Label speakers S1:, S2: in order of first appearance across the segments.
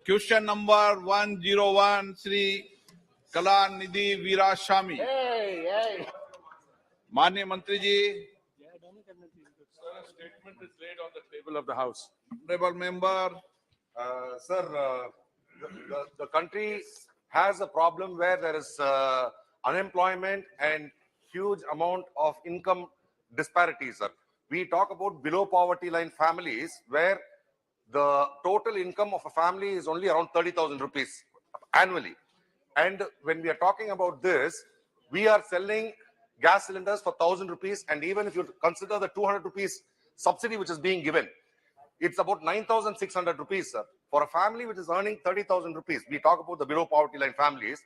S1: Question number 101, Sri Kalanidhi Veerashami. माननीय मंत्री जी.
S2: Statement is laid on the table of the House.
S1: Honorable member.
S3: Sir, the country has a problem where there is unemployment and huge amount of income disparities, sir. We talk about below poverty line families where the total income of a family is only around 30,000 rupees annually. And when we are talking about this, we are selling gas cylinders for 1,000 rupees. And even if you consider the 200 rupees subsidy which is being given, it's about 9,600 rupees, sir. For a family which is earning 30,000 rupees, we talk about the below poverty line families.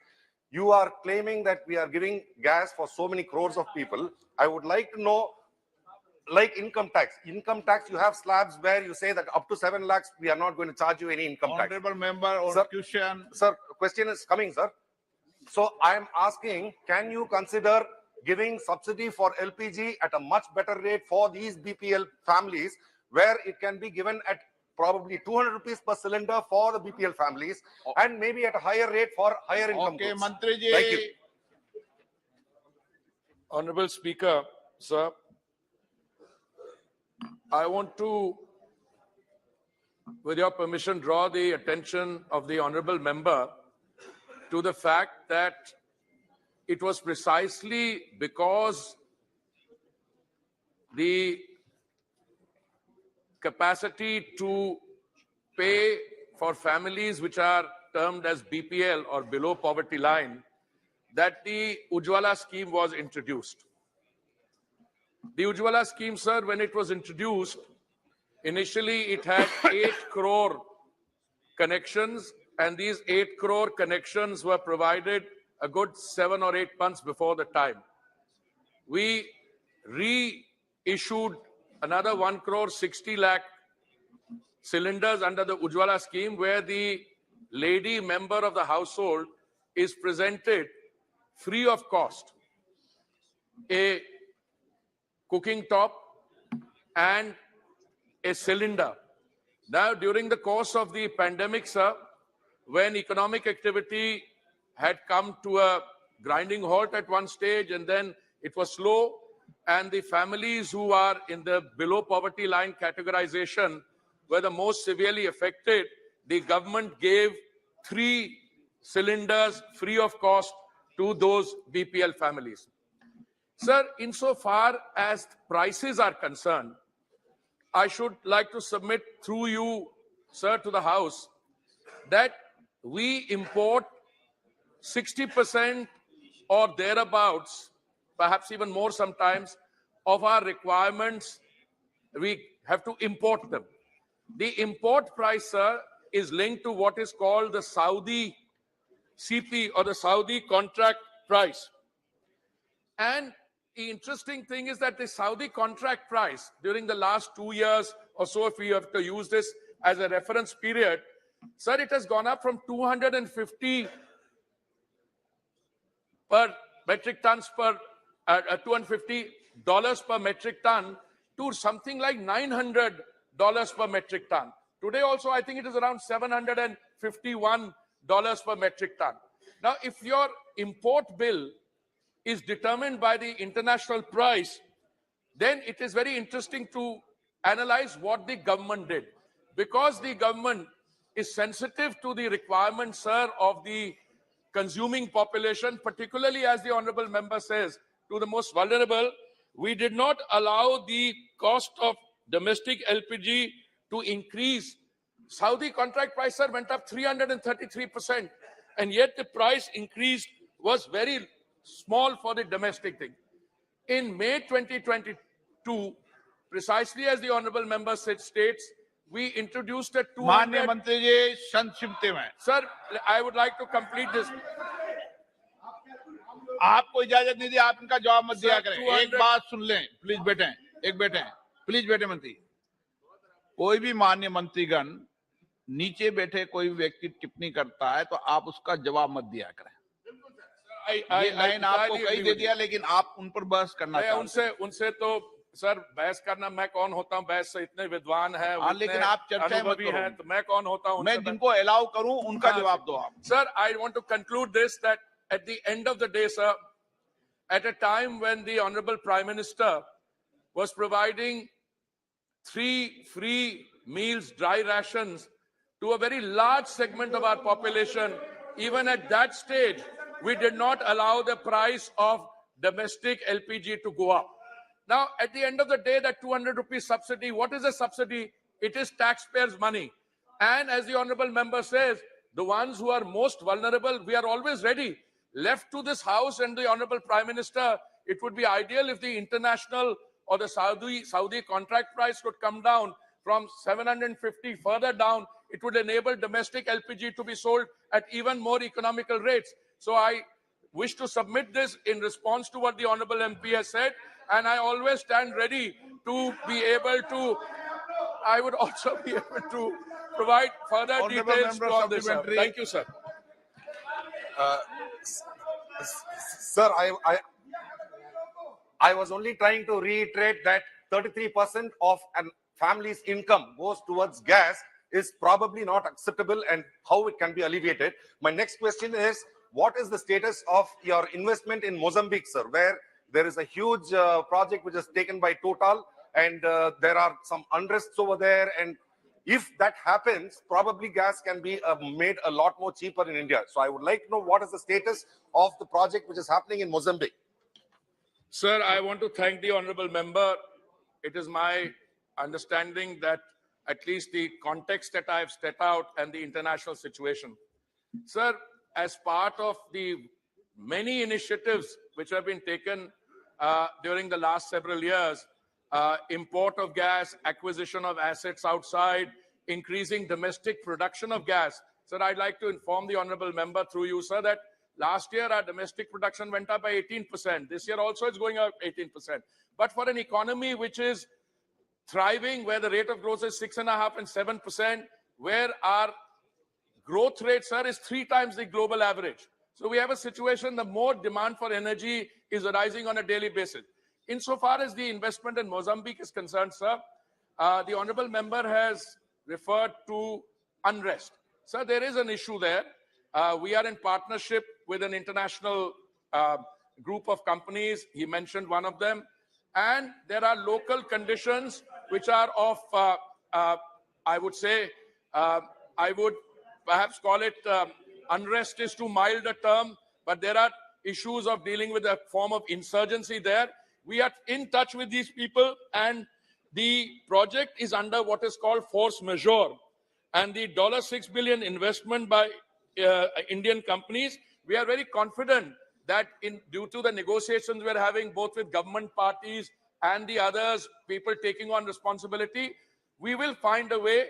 S3: You are claiming that we are giving gas for so many crores of people. I would like to know, like income tax, you have slabs where you say that up to 7 lakhs, we are not going to charge you any income tax.
S1: Honorable member, or
S3: Sir,
S1: question.
S3: Sir, question is coming, sir. So I am asking, can you consider giving subsidy for LPG at a much better rate for these BPL families, where it can be given at probably 200 rupees per cylinder for the BPL families, and maybe at a higher rate for higher income
S1: Okay,
S3: groups?
S1: Mantri ji.
S3: Thank you.
S2: Honorable Speaker, sir, I want to, with your permission, draw the attention of the honorable member to the fact that it was precisely because the capacity to pay for families which are termed as BPL or below poverty line that the Ujjwala scheme was introduced. The Ujjwala scheme, sir, when it was introduced, initially it had 8 crore connections, and these 8 crore connections were provided a good 7 or 8 months before the time. We reissued another 1 crore 60 lakh cylinders under the Ujjwala scheme, where the lady member of the household is presented free of cost a cooking top and a cylinder. Now, during the course of the pandemic, sir, when economic activity had come to a grinding halt at one stage, and then it was slow, and the families who are in the below poverty line categorization were the most severely affected, the government gave 3 cylinders free of cost to those BPL families. Sir, insofar as prices are concerned, I should like to submit through you, sir, to the House that we import 60% or thereabouts, perhaps even more sometimes, of our requirements. We have to import them. The import price, sir, is linked to what is called the Saudi CP, or the Saudi contract price. And the interesting thing is that the Saudi contract price during the last 2 years or so, if we have to use this as a reference period, sir, it has gone up from 250 per metric tons per $250 per metric ton to something like $900 per metric ton. Today also, I think it is around $751 per metric ton. Now, if your import bill is determined by the international price, then it is very interesting to analyze what the government did. Because the government is sensitive to the requirements, sir, of the consuming population, particularly, as the honorable member says, to the most vulnerable, we did not allow the cost of domestic LPG to increase. Saudi contract price, sir, went up 333%, and yet the price increase was very small for the domestic thing. In May 2022, precisely as the honorable member states, we introduced a 200...
S1: माननीय मंत्री जी, संक्षिप्त में.
S2: Sir, I would like to complete this.
S1: आपको इजाजत नहीं दी, आप इनका जवाब मत दिया करें.
S2: 200
S1: एक बात सुन लें, प्लीज बैठें. प्लीज बैठे मंत्री. कोई भी माननीय मंत्रीगण नीचे बैठे कोई व्यक्ति टिप्पणी करता है तो आप उसका जवाब मत दिया करें. ये लाइन आपको कही दे दिया, लेकिन आप उन पर बहस करना चाहते हैं.
S2: उनसे तो सर बहस करना मैं कौन होता हूँ, बहस से इतने विद्वान है,
S1: हाँ, लेकिन आप चर्चा मत करो।
S2: हैं, तो मैं कौन होता हूँ?
S1: मैं जिनको अलाउ करूं उनका जवाब दो आप।
S2: Sir, I want to conclude this, that at the end of the day, sir, at a time when the Honorable Prime Minister was providing 3 free meals, dry rations, to a very large segment of our population, even at that stage, we did not allow the price of domestic LPG to go up. Now, at the end of the day, that 200 rupees subsidy, what is a subsidy? It is taxpayers' money. And as the Honorable Member says, the ones who are most vulnerable, we are always ready. Left to this House and the Honorable Prime Minister, it would be ideal if the international or the Saudi contract price could come down from 750 further down. It would enable domestic LPG to be sold at even more economical rates. So I wish to submit this in response to what the Honorable MP has said, and I always stand ready to be able to, I would also be able to provide further
S1: Honorable
S2: details
S1: member
S2: on this, sir.
S1: supplementary.
S2: Thank you, sir.
S3: Sir, I was only trying to reiterate that 33% of a family's income goes towards gas is probably not acceptable, and how it can be alleviated. My next question is, what is the status of your investment in Mozambique, sir, where there is a huge project which is taken by Total, and there are some unrests over there, and if that happens, probably gas can be made a lot more cheaper in India. So I would like to know what is the status of the project which is happening in Mozambique.
S2: Sir, I want to thank the honorable member. It is my understanding that at least the context that I have set out and the international situation. Sir, as part of the many initiatives which have been taken during the last several years, import of gas, acquisition of assets outside, increasing domestic production of gas. Sir, I'd like to inform the honorable member through you, sir, that last year our domestic production went up by 18%. This year also it's going up 18%. But for an economy which is thriving, where the rate of growth is 6.5% and 7%, where our growth rate, sir, is 3 times the global average. So we have a situation, the more demand for energy is arising on a daily basis. Insofar as the investment in Mozambique is concerned, sir, the honorable member has referred to unrest. Sir, there is an issue there. We are in partnership with an international group of companies. He mentioned one of them. And there are local conditions which are of, I would say, I would perhaps call it unrest is too mild a term, but there are issues of dealing with a form of insurgency there. We are in touch with these people, and the project is under what is called force majeure. And the $6 billion investment by Indian companies, we are very confident that due to the negotiations we're having both with government parties and the others, people taking on responsibility, we will find a way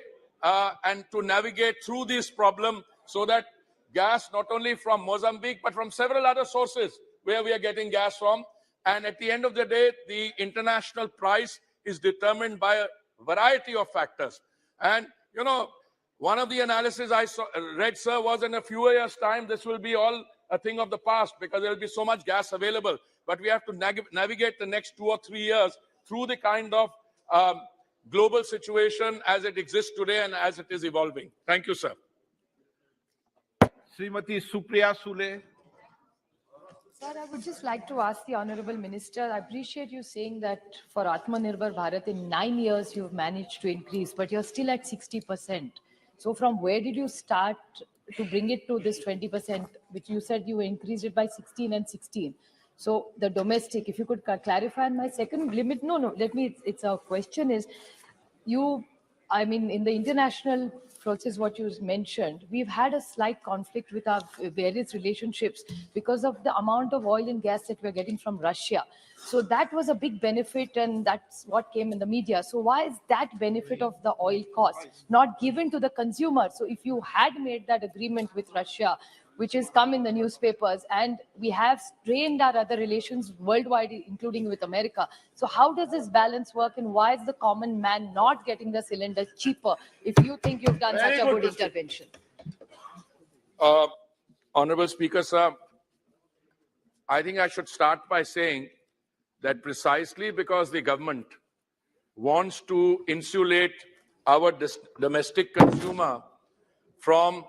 S2: and to navigate through this problem so that gas, not only from Mozambique, but from several other sources where we are getting gas from. And at the end of the day, the international price is determined by a variety of factors. And, you know, one of the analysis I read, sir, was in a few years' time, this will be all a thing of the past because there will be so much gas available. But we have to navigate the next 2 or 3 years through the kind of global situation as it exists today and as it is evolving. Thank you, sir.
S1: Srimati Supriya Sule.
S4: Sir, I would just like to ask the Honorable Minister, I appreciate you saying that for Atmanirbhar Bharat in 9 years you've managed to increase, but you're still at 60%. So from where did you start to bring it to this 20%, which you said you increased it by 16 and 16? So the domestic, if you could clarify. And my second limit, it's a question is, I mean, in the international process, what you mentioned, we've had a slight conflict with our various relationships because of the amount of oil and gas that we're getting from Russia. So that was a big benefit, and that's what came in the media. So why is that benefit of the oil cost not given to the consumer? So if you had made that agreement with Russia, which has come in the newspapers, and we have strained our other relations worldwide, including with America. So how does this balance work, and why is the common man not getting the cylinder cheaper if you think you've done such a good intervention?
S2: Honorable Speaker, sir, I think I should start by saying that precisely because the government wants to insulate our domestic consumer from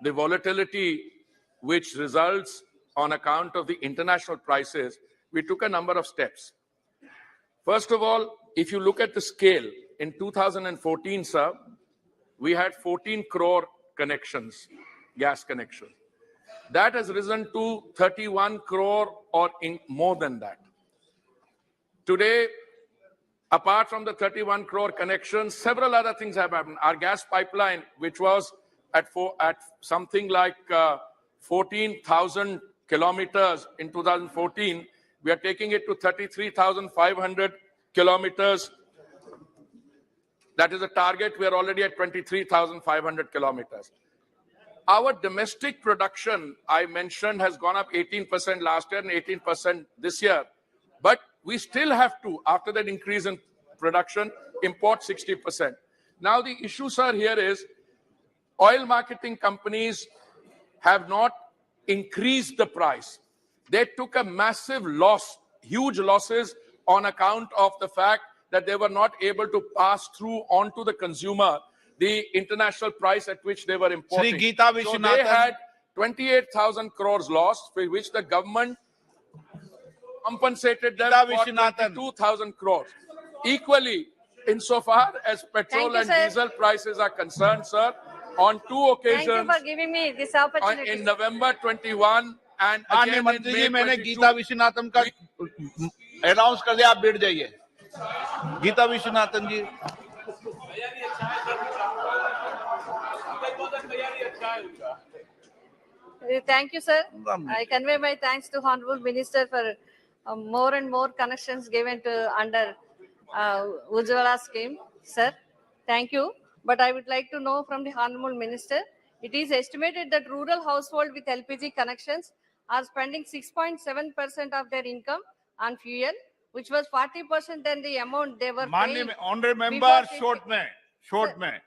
S2: the volatility which results on account of the international prices, we took a number of steps. First of all, if you look at the scale, in 2014, sir, we had 14 crore connections, gas connections. That has risen to 31 crore or more than that. Today, apart from the 31 crore connections, several other things have happened. Our gas pipeline, which was at something like 14,000 kilometers in 2014, we are taking it to 33,500 kilometers. That is a target. We are already at 23,500 kilometers. Our domestic production, I mentioned, has gone up 18% last year and 18% this year. But we still have to, after that increase in production, import 60%. Now the issue, sir, here is oil marketing companies have not increased the price. They took a massive loss, huge losses on account of the fact that they were not able to pass through onto the consumer the international price at which they were importing.
S1: Shri Geeta
S2: So
S1: Vishwanathan.
S2: they had 28,000 crores lost, for which the government compensated them for 22,000 crores. Equally, insofar as petrol and diesel prices are concerned, sir, on two occasions.
S5: Thank you for giving me this opportunity.
S2: In November 21 and
S1: माननीय
S2: again in
S1: मंत्री जी,
S2: May
S1: मैंने
S2: 22,
S1: गीता विश्वनाथन का announce कर दिया, आप बैठ जाइए। गीता विश्वनाथन जी।
S5: Thank you, sir. I convey my thanks to Honorable Minister for more and more connections given to under Ujjwala scheme, sir. Thank you. But I would like to know from the Honorable Minister, it is estimated that rural household with LPG connections are spending 6.7% of their income on fuel, which was 40% than the amount they were paying.
S1: Honorable member, short में.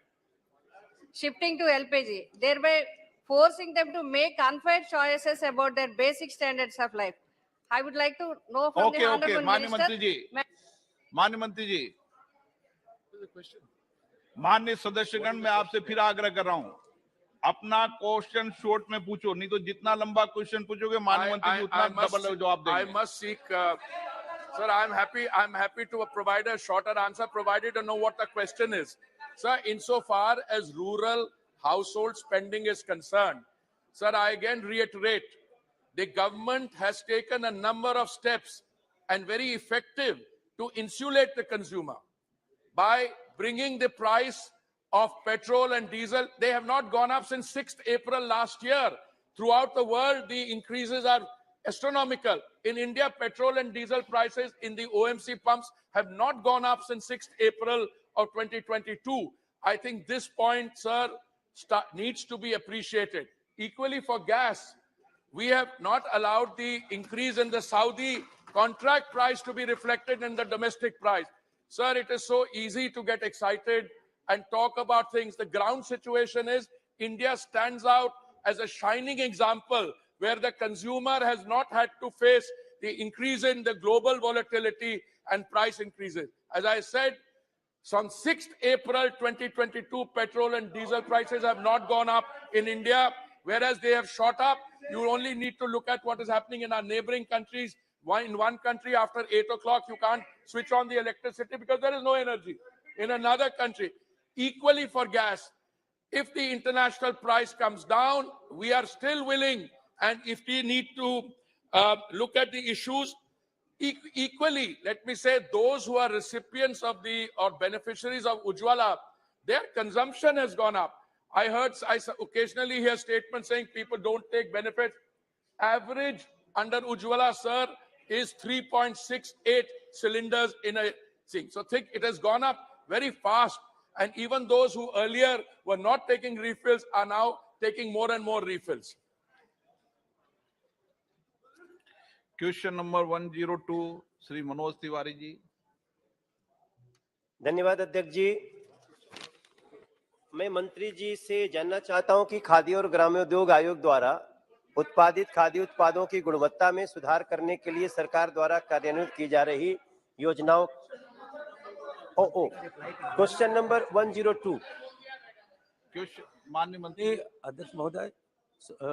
S5: Shifting to LPG, thereby forcing them to make unfair choices about their basic standards of life. I would like to know from the Honorable Minister.
S1: माननीय मंत्री जी, माननीय सदस्यगण, मैं आपसे फिर आग्रह कर रहा हूं, अपना क्वेश्चन शॉर्ट में पूछो, नहीं तो जितना लंबा क्वेश्चन पूछोगे माननीय मंत्री जी उतना डबल जवाब देंगे.
S2: I must seek, sir, I'm happy to provide a shorter answer, provided to know what the question is. Sir, insofar as rural household spending is concerned, sir, I again reiterate, the government has taken a number of steps and very effective to insulate the consumer by bringing the price of petrol and diesel. They have not gone up since 6th April last year. Throughout the world, the increases are astronomical. In India, petrol and diesel prices in the OMC pumps have not gone up since 6th April of 2022. I think this point, sir, needs to be appreciated. Equally for gas, we have not allowed the increase in the Saudi contract price to be reflected in the domestic price. Sir, it is so easy to get excited and talk about things. The ground situation is India stands out as a shining example where the consumer has not had to face the increase in the global volatility and price increases. As I said, from 6th April 2022, petrol and diesel prices have not gone up in India, whereas they have shot up. You only need to look at what is happening in our neighboring countries. In one country, after 8 o'clock, you can't switch on the electricity because there is no energy. In another country, equally for gas, if the international price comes down, we are still willing. And if we need to look at the issues, equally, let me say, those who are recipients of or beneficiaries of Ujjwala, their consumption has gone up. I occasionally hear statements saying people don't take benefits. Average under Ujjwala, sir, is 3.68 cylinders in a thing. So think it has gone up very fast. And even those who earlier were not taking refills are now taking more and more refills.
S1: Question number 102 Shri Manoj Tiwari ji.
S6: धन्यवाद अध्यक्ष जी. मैं मंत्री जी से जानना चाहता हूं कि खादी और ग्रामोद्योग आयोग द्वारा उत्पादित खाद्य उत्पादों की गुणवत्ता में सुधार करने के लिए सरकार द्वारा कार्यान्वित की जा रही योजनाओं ओ क्वेश्चन नंबर 102।
S1: क्वेश्चन माननीय मंत्री,
S7: ये अध्यक्ष महोदय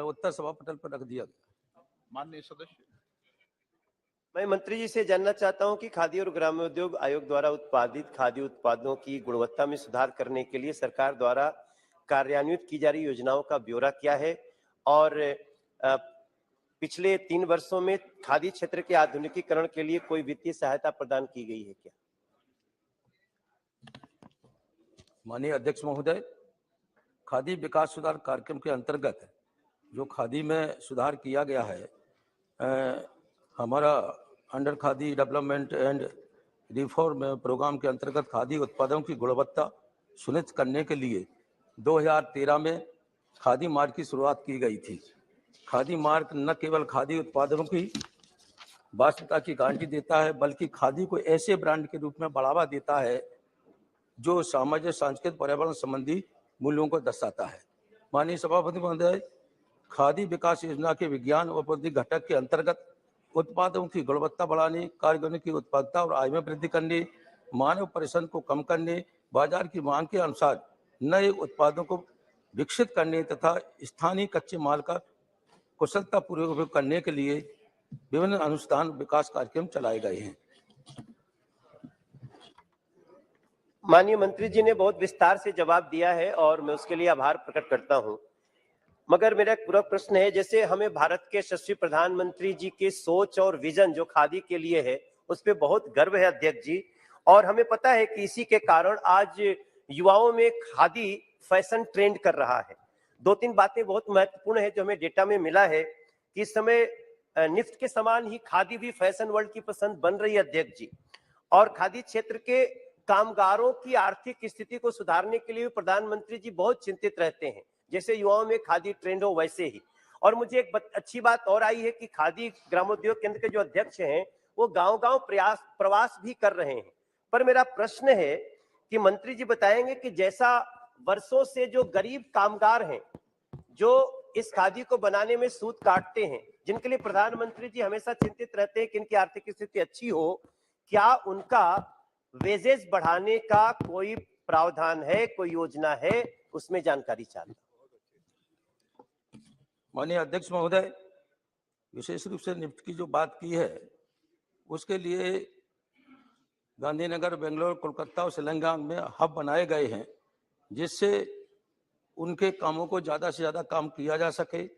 S7: उत्तर सभा पटल पर रख दिया गया।
S1: माननीय सदस्य,
S6: मैं मंत्री जी से जानना चाहता हूं कि खादी और ग्रामोद्योग आयोग द्वारा उत्पादित खाद्य उत्पादों की गुणवत्ता में सुधार करने के लिए सरकार द्वारा कार्यान्वित की जा रही योजनाओं का ब्यौरा क्या है और पिछले 3 वर्षों में खादी क्षेत्र के आधुनिकीकरण के लिए कोई वित्तीय सहायता प्रदान की गई है क्या?
S7: माननीय अध्यक्ष महोदय, खादी विकास सुधार कार्यक्रम के अंतर्गत जो खादी में सुधार किया गया है, हमारा under khadi development and reform programme के अंतर्गत खादी उत्पादों की गुणवत्ता सुनिश्चित करने के लिए 2013 में खादी मार्क की शुरुआत की गई थी। खादी मार्क न केवल खादी उत्पादों की वास्तविकता की गारंटी देता है, बल्कि खादी को ऐसे ब्रांड के रूप में बढ़ावा देता है जो सामाजिक, सांस्कृतिक, पर्यावरण संबंधी मूल्यों को दर्शाता है। माननीय सभापति महोदय, खादी विकास योजना के विज्ञान और प्रौद्योगिकी घटक के अंतर्गत उत्पादों की गुणवत्ता बढ़ाने, कारीगरों की उत्पादकता और आय में वृद्धि करने, मानव परिश्रम को कम करने, बाजार की मांग के अनुसार नए उत्पादों को विकसित करने तथा स्थानीय कच्चे माल का कुशलतापूर्वक उपयोग करने के लिए विभिन्न अनुसंधान विकास कार्यक्रम चलाए गए हैं।
S6: माननीय मंत्री जी ने बहुत विस्तार से जवाब दिया है और मैं उसके लिए आभार प्रकट करता हूं। मगर मेरा एक पूरा प्रश्न है, जैसे हमें भारत के यशस्वी प्रधानमंत्री जी की सोच और विजन जो खादी के लिए है उस पर बहुत गर्व है अध्यक्ष जी, और हमें पता है कि इसी के कारण आज युवाओं में खादी फैशन ट्रेंड कर रहा है। 2-3 बातें बहुत महत्वपूर्ण है जो हमें डेटा में मिला है कि इस समय निफ्ट के समान ही खादी भी फैशन वर्ल्ड की पसंद बन रही है अध्यक्ष जी, और खादी क्षेत्र के कामगारों की आर्थिक स्थिति को सुधारने के लिए प्रधानमंत्री जी बहुत चिंतित रहते हैं, जैसे युवाओं में खादी ट्रेंड हो वैसे ही। और मुझे एक अच्छी बात और आई है कि खादी ग्रामोद्योग केंद्र के जो अध्यक्ष हैं वो गांव-गांव प्रवास भी कर रहे हैं। पर मेरा प्रश्न है कि मंत्री जी बताएंगे कि जैसा वर्षों से जो गरीब कामगार हैं जो इस खादी को बनाने में सूत काटते हैं, जिनके लिए प्रधानमंत्री जी हमेशा चिंतित रहते हैं कि इनकी आर्थिक स्थिति अच्छी हो, क्या उनका वेजेस बढ़ाने का कोई प्रावधान है, कोई योजना है, उसमें जानकारी चाहता हूं।
S7: माननीय अध्यक्ष महोदय, विशेष रूप से निफ्ट की जो बात की है उसके लिए गांधीनगर, बेंगलोर, कोलकाता और तेलंगाना में हब बनाए गए हैं, जिससे उनके कामों को ज़्यादा से ज़्यादा काम किया जा सके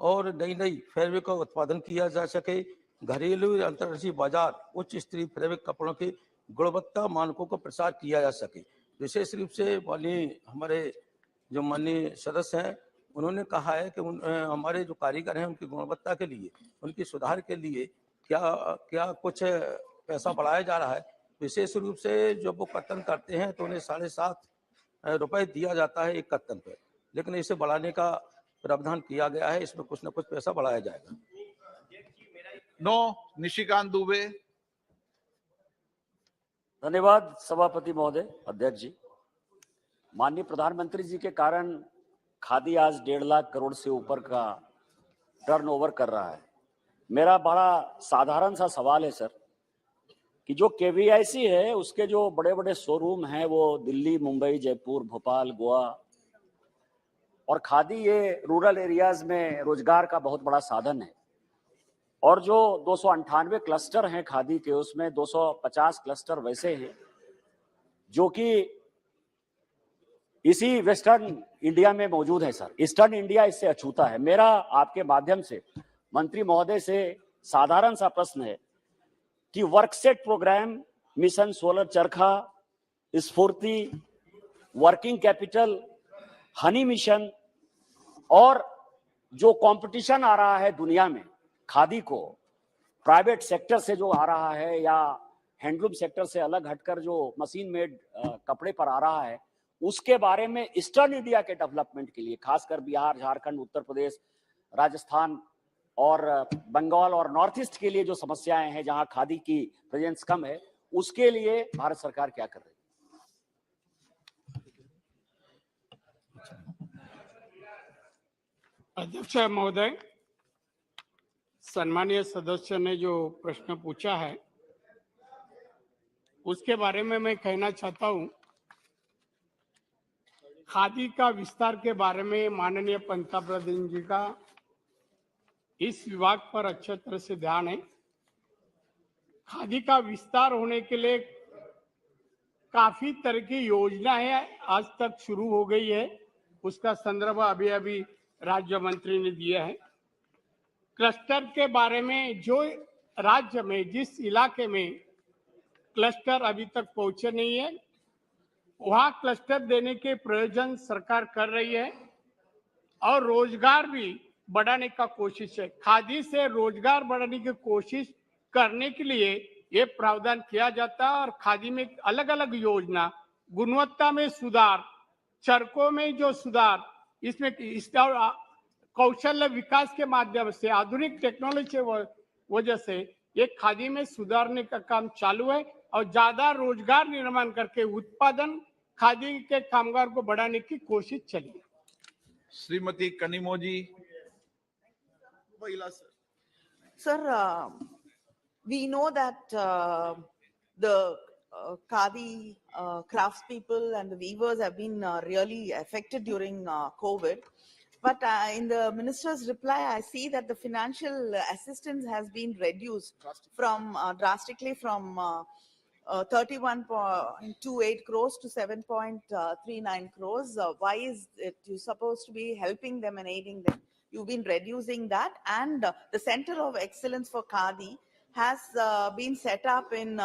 S7: और नई नई फैब्रिक का उत्पादन किया जा सके। घरेलू या अंतर्राष्ट्रीय बाजार उच्च स्तरीय फैब्रिक कपड़ों के गुणवत्ता मानकों का प्रसार किया जा सके। विशेष रूप से हमारे जो माननीय सदस्य हैं उन्होंने कहा है कि हमारे जो कारीगर हैं उनकी गुणवत्ता के लिए, उनकी सुधार के लिए क्या कुछ पैसा बढ़ाया जा रहा है। विशेष रूप से जब वो कर्तन करते हैं तो उन्हें 7.5 रुपए दिया जाता है एक कर्तन पे, लेकिन इसे बढ़ाने का प्रावधान किया गया है, इसमें कुछ न कुछ पैसा बढ़ाया जाएगा।
S1: निशिकांत दुबे।
S8: धन्यवाद सभापति महोदय, अध्यक्ष जी। माननीय प्रधानमंत्री जी के कारण खादी आज 1.5 लाख करोड़ से ऊपर का टर्नओवर कर रहा है। मेरा बड़ा साधारण सा सवाल है सर कि जो केवीआईसी है उसके जो बड़े बड़े शोरूम हैं वो दिल्ली, मुंबई, जयपुर, भोपाल, गोवा, और खादी ये रूरल एरियाज में रोजगार का बहुत बड़ा साधन है। और जो 298 क्लस्टर हैं खादी के, उसमें 250 क्लस्टर वैसे हैं जो कि इसी वेस्टर्न इंडिया में मौजूद है सर। ईस्टर्न इंडिया इससे अछूता है। मेरा आपके माध्यम से मंत्री महोदय से साधारण सा प्रश्न है कि वर्कसेट प्रोग्राम, मिशन सोलर चरखा, स्फूर्ति, वर्किंग कैपिटल, हनी मिशन और जो कंपटीशन आ रहा है दुनिया में खादी को प्राइवेट सेक्टर से जो आ रहा है या हैंडलूम सेक्टर से अलग हटकर जो मशीन मेड कपड़े पर आ रहा है, उसके बारे में ईस्टर्न इंडिया के डेवलपमेंट के लिए, खासकर बिहार, झारखंड, उत्तर प्रदेश, राजस्थान और बंगाल और नॉर्थ ईस्ट के लिए जो समस्याएं हैं जहां खादी की प्रेजेंस कम है, उसके लिए भारत सरकार क्या कर रही है?
S9: अध्यक्ष महोदय, सम्मानीय सदस्य ने जो प्रश्न पूछा है उसके बारे में मैं कहना चाहता हूं। खादी का विस्तार के बारे में माननीय पंतप्रधान जी का इस विभाग पर अच्छे तरह से ध्यान है। खादी का विस्तार होने के लिए काफी तरह की योजनाएं आज तक शुरू हो गई है, उसका संदर्भ अभी अभी राज्य मंत्री ने दिया है। क्लस्टर के बारे में जो राज्य में जिस इलाके में क्लस्टर अभी तक पहुंचे नहीं है, वहां क्लस्टर देने के प्रयोजन सरकार कर रही है और रोजगार भी बढ़ाने का कोशिश है। खादी से रोजगार बढ़ाने की कोशिश करने के लिए ये प्रावधान किया जाता है और खादी में अलग अलग योजना, गुणवत्ता में सुधार, चरकों में जो सुधार, इसमें कौशल्य विकास के माध्यम से आधुनिक टेक्नोलॉजी के वजह से ये खादी में सुधारने का काम चालू है और ज्यादा रोजगार निर्माण करके उत्पादन खादी के कामगार को बढ़ाने की कोशिश चली है।
S1: Shrimati Kanimozhi.
S10: Sir, we know that the khadi craftspeople and the weavers have been really affected during COVID. But in the minister's reply, I see that the financial assistance has been reduced drastically from 31.28 crores to 7.39 crores. Why is it you're supposed to be helping them and aiding them? You've been reducing that, and the Center of Excellence for Khadi has been set up in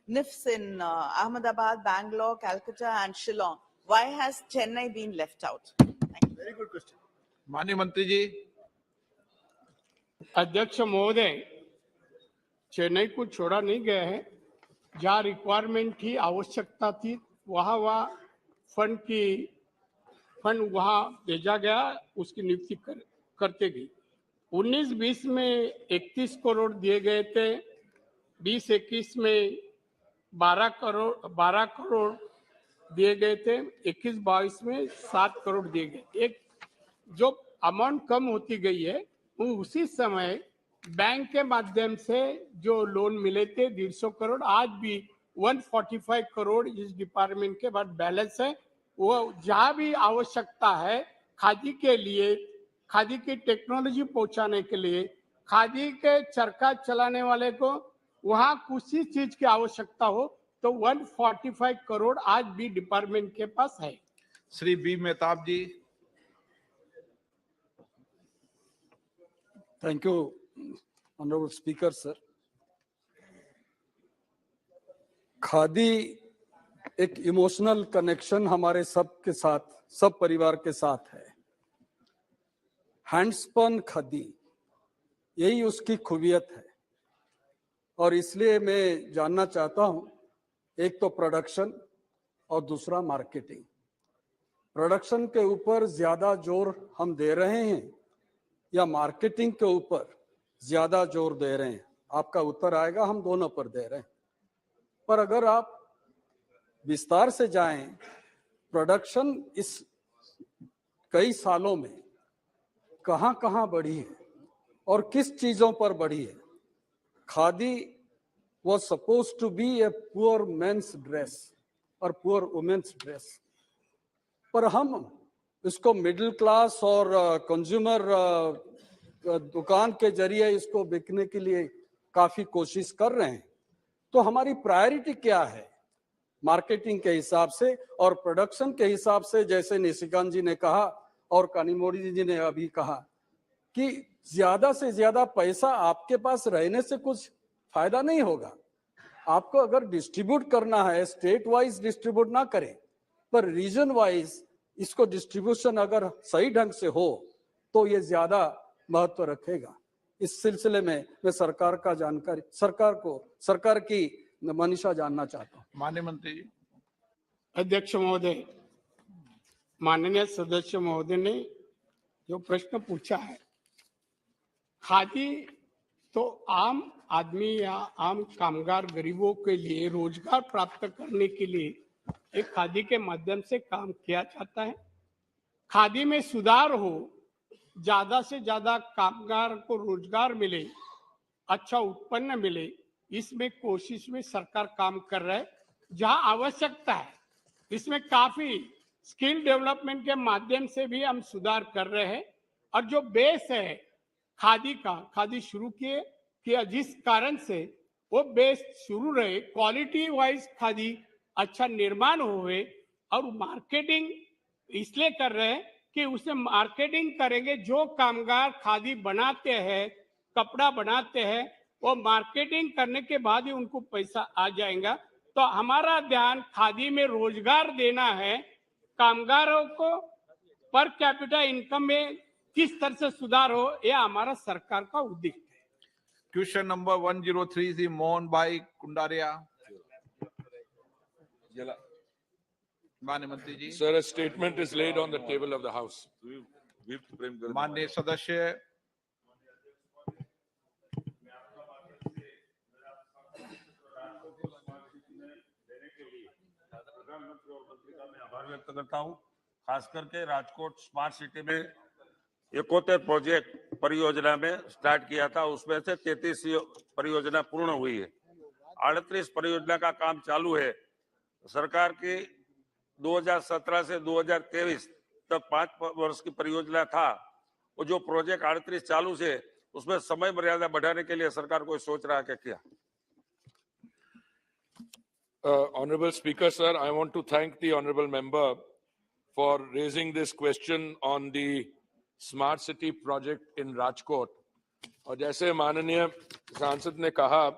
S10: NIFs in Ahmedabad, Bangalore, Calcutta, and Shillong. Why has Chennai been left out? Thank you.
S1: Very good question. माननीय मंत्री जी।
S9: अध्यक्ष महोदय, चेन्नई को छोड़ा नहीं गया है। जहाँ रिक्वायरमेंट थी, आवश्यकता थी, वहाँ फंड वहाँ भेजा गया, उसकी नियुक्ति करते गई। 19-20 में 31 करोड़ दिए गए थे, 20-21 में 12 करोड़ दिए गए थे, 21-22 में 7 करोड़ दिए गए। एक जो अमाउंट कम होती गई है, वो उसी समय बैंक के माध्यम से जो लोन मिले थे 150 करोड़, आज भी 145 करोड़ इस डिपार्टमेंट के बाद बैलेंस है। वो जहाँ भी आवश्यकता है खादी के लिए, खादी की टेक्नोलॉजी पहुंचाने के लिए, खादी के चरखा चलाने वाले को वहाँ कुछ ही चीज की आवश्यकता हो तो 145 करोड़ आज भी डिपार्टमेंट के पास है।
S1: Shri B Mehtab ji.
S11: Thank you, Honorable Speaker, sir. Khadi एक इमोशनल कनेक्शन हमारे सबके साथ, सब परिवार के साथ है। हैंडस्पन खादी, यही उसकी खूबियत है और इसलिए मैं जानना चाहता हूं, एक तो प्रोडक्शन और दूसरा मार्केटिंग। प्रोडक्शन के ऊपर ज्यादा जोर हम दे रहे हैं या मार्केटिंग के ऊपर ज्यादा जोर दे रहे हैं? आपका उत्तर आएगा, हम दोनों पर दे रहे हैं। पर अगर आप विस्तार से जाएं, प्रोडक्शन इस कई सालों में कहां बढ़ी है और किस चीजों पर बढ़ी है? Khadi was supposed to be a poor men's dress और poor women's dress, पर हम इसको मिडिल क्लास और कंज्यूमर दुकान के जरिए इसको बिकने के लिए काफी कोशिश कर रहे हैं। तो हमारी प्रायोरिटी क्या है मार्केटिंग के हिसाब से और प्रोडक्शन के हिसाब से? जैसे निशिकांत जी ने कहा और कानीमोड़ी जी ने अभी कहा कि ज्यादा से ज्यादा पैसा आपके पास रहने से कुछ फायदा नहीं होगा। आपको अगर डिस्ट्रीब्यूट करना है, स्टेट वाइज डिस्ट्रीब्यूट ना करें, पर रीजन वाइज इसको डिस्ट्रीब्यूशन अगर सही ढंग से हो तो ये ज्यादा महत्व रखेगा। इस सिलसिले में मैं सरकार की मनीषा जानना चाहता हूँ।
S1: माननीय मंत्री जी।
S9: अध्यक्ष महोदय, माननीय सदस्य महोदय ने जो प्रश्न पूछा है, खादी तो आम आदमी या आम कामगार गरीबों के लिए रोजगार प्राप्त करने के लिए एक खादी के माध्यम से काम किया जाता है। खादी में सुधार हो, ज्यादा से ज्यादा कामगार को रोजगार मिले, अच्छा उत्पन्न मिले, इसमें कोशिश में सरकार काम कर रहा है। जहां आवश्यकता है इसमें काफी स्किल डेवलपमेंट के माध्यम से भी हम सुधार कर रहे हैं। और जो बेस है खादी का, खादी शुरू किया जिस कारण से वो बेस शुरू रहे, क्वालिटी वाइज खादी अच्छा निर्माण हुए, और मार्केटिंग इसलिए कर रहे हैं कि उसे मार्केटिंग करेंगे। जो कामगार खादी बनाते हैं, कपड़ा बनाते हैं, वो मार्केटिंग करने के बाद ही उनको पैसा आ जाएगा। तो हमारा ध्यान खादी में रोजगार देना है, कामगारों को पर कैपिटा इनकम में किस तरह से सुधार हो, यह हमारा सरकार का उद्देश्य है।
S1: क्वेश्चन नंबर 103 is मोहन भाई कुंडारिया। माननीय मंत्री जी।
S2: Sir, a statement is laid on the table of the House.
S1: माननीय सदस्य
S12: प्रधानमंत्री और मंत्री का मैं आभार व्यक्त करता हूं। खास करके राजकोट स्मार्ट सिटी में 71 प्रोजेक्ट परियोजना में स्टार्ट किया था, उसमें से 33 परियोजना पूर्ण हुई है। 38 परियोजना का काम चालू है। सरकार की 2017 से 2023 तक 5 वर्ष की परियोजना था। वो जो प्रोजेक्ट 38 चालू से, उसमें समय मर्यादा बढ़ाने के लिए सरकार कोई सोच रहा है क्या?
S2: Honorable Speaker, sir, I want to thank the honorable member for raising this question on the smart city project in Rajkot. और जैसे माननीय सांसद ने कहा,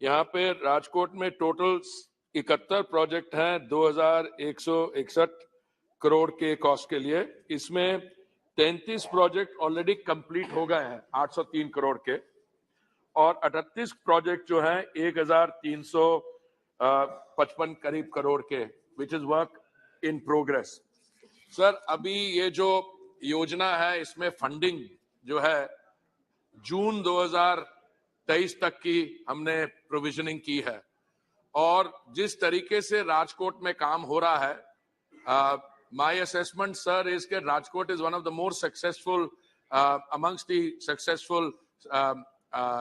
S2: यहाँ पे राजकोट में टोटल 71 प्रोजेक्ट हैं 2161 करोड़ के कॉस्ट के लिए। इसमें 33 प्रोजेक्ट ऑलरेडी कंप्लीट हो गए हैं 803 करोड़ के, और 38 प्रोजेक्ट जो हैं 1355 करीब करोड़ के, which is work in progress. Sir, अभी ये जो योजना है इसमें फंडिंग जो है जून 2023 तक की हमने प्रोविजनिंग की है। और जिस तरीके से राजकोट में काम हो रहा है, माय असेसमेंट सर इज के Rajkot is one of the more successful amongst the successful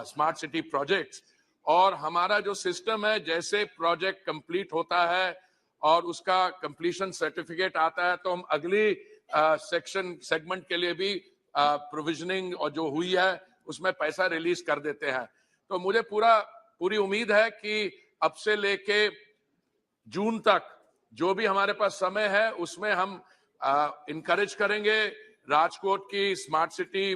S2: smart city projects. और हमारा जो सिस्टम है, जैसे प्रोजेक्ट कंप्लीट होता है और उसका कंप्लीशन सर्टिफिकेट आता है, तो हम अगली सेगमेंट के लिए भी प्रोविजनिंग और जो हुई है उसमें पैसा रिलीज कर देते हैं। तो मुझे पूरी उम्मीद है कि अब से लेके जून तक जो भी हमारे पास समय है उसमें हम इनकरेज करेंगे राजकोट की smart city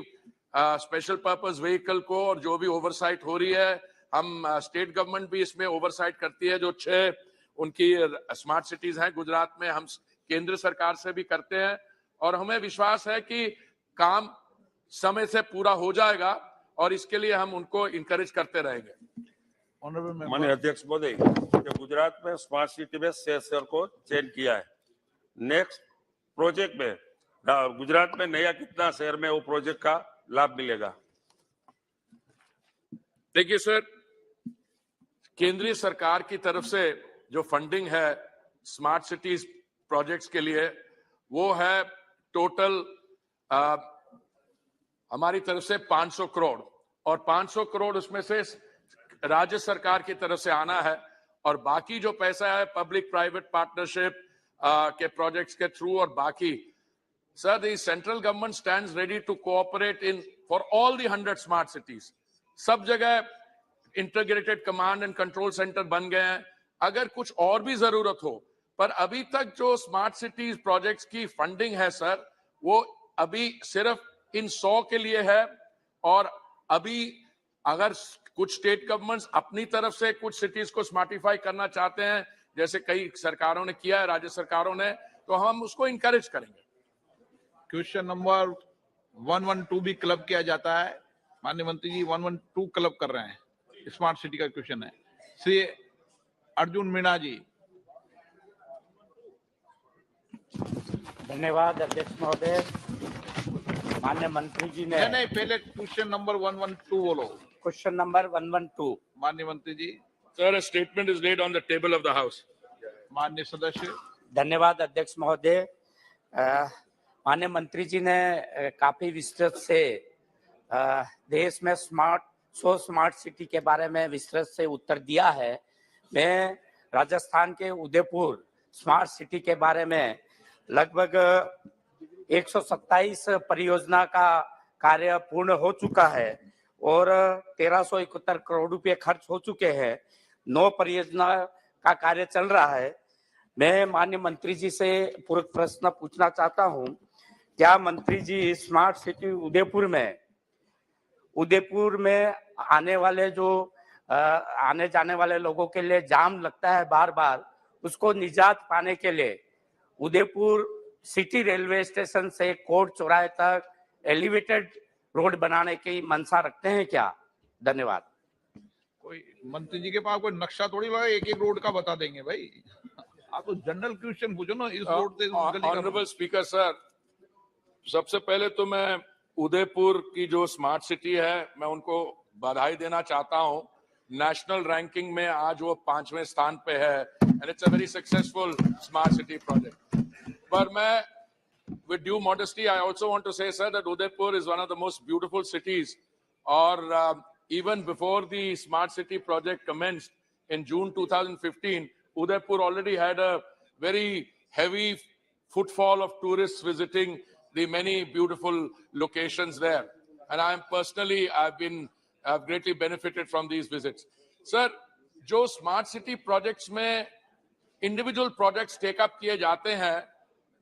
S2: special purpose vehicle को। और जो भी ओवरसाइट हो रही है, हम स्टेट गवर्नमेंट भी इसमें ओवरसाइट करती है। जो 6 उनकी स्मार्ट सिटीज हैं गुजरात में, हम केंद्र सरकार से भी करते हैं, और हमें विश्वास है कि काम समय से पूरा हो जाएगा, और इसके लिए हम उनको इनकरेज करते रहेंगे।
S12: माननीय अध्यक्ष महोदय, गुजरात में स्मार्ट सिटी में शहर को चयन किया है। नेक्स्ट प्रोजेक्ट में गुजरात में नया कितना शहर में वो प्रोजेक्ट का लाभ मिलेगा?
S2: देखिए सर, केंद्रीय सरकार की तरफ से जो फंडिंग है स्मार्ट सिटीज प्रोजेक्ट्स के लिए, वो है टोटल हमारी तरफ से 500 करोड़, और 500 करोड़ उसमें से राज्य सरकार की तरफ से आना है, और बाकी जो पैसा है पब्लिक प्राइवेट पार्टनरशिप के प्रोजेक्ट्स के थ्रू। और बाकी sir, the central government stands ready to cooperate in for all the 100 smart cities. सब जगह integrated command and control centre बन गए हैं। अगर कुछ और भी जरूरत हो, पर अभी तक जो स्मार्ट सिटीज प्रोजेक्ट्स की फंडिंग है सर, वो अभी सिर्फ इन 100 के लिए है। और अभी अगर कुछ स्टेट गवर्नमेंट्स अपनी तरफ से कुछ सिटीज को स्मार्टिफाई करना चाहते हैं, जैसे कई सरकारों ने किया है, राज्य सरकारों ने, तो हम उसको इनकरेज करेंगे।
S1: क्वेश्चन नंबर 112 भी क्लब किया जाता है। माननीय मंत्री जी 112 क्लब कर रहे हैं, स्मार्ट सिटी का क्वेश्चन है। श्री अर्जुन मीणा जी।
S13: धन्यवाद अध्यक्ष महोदय। माननीय मंत्री जी ने
S1: नहीं, पहले क्वेश्चन नंबर 112 बोलो।
S13: Question number 112।
S1: माननीय मंत्री जी।
S2: Sir, a statement is laid on the table of the house.
S1: माननीय सदस्य।
S13: धन्यवाद अध्यक्ष महोदय। माननीय मंत्री जी ने काफी विस्तृत से देश में स्मार्ट सो स्मार्ट सिटी के बारे में विस्तृत से उत्तर दिया है। मैं राजस्थान के उदयपुर स्मार्ट सिटी के बारे में लगभग 127 परियोजना का कार्य पूर्ण हो चुका है और 1371 करोड़ रुपए खर्च हो चुके हैं। 9 परियोजना का कार्य चल रहा है। मैं माननीय मंत्री जी से पूरक प्रश्न पूछना चाहता हूं, क्या मंत्री जी स्मार्ट सिटी उदयपुर में आने वाले जो आने जाने वाले लोगों के लिए जाम लगता है बार बार, उसको निजात पाने के लिए उदयपुर सिटी रेलवे स्टेशन से कोट चौराहे तक एलिवेटेड रोड बनाने की मंशा रखते हैं क्या? धन्यवाद।
S1: कोई मंत्री जी के पास कोई नक्शा थोड़ी लगा, एक एक रोड का बता देंगे भाई। आप तो जनरल क्वेश्चन पूछो ना, इस रोड से उस गली का।
S2: ऑनरेबल स्पीकर सर, सबसे पहले तो मैं उदयपुर की जो स्मार्ट सिटी है, मैं उनको बधाई देना चाहता हूं। नेशनल रैंकिंग में आज वो 5वें स्थान पे है and it's a very successful smart city project. पर मैं with due modesty, I also want to say, sir, that Udaipur is one of the most beautiful cities. Or even before the smart city project commenced in June 2015, Udaipur already had a very heavy footfall of tourists visiting the many beautiful locations there. And I am personally, I've greatly benefited from these visits. Sir, जो smart city projects में individual projects take up किए जाते हैं,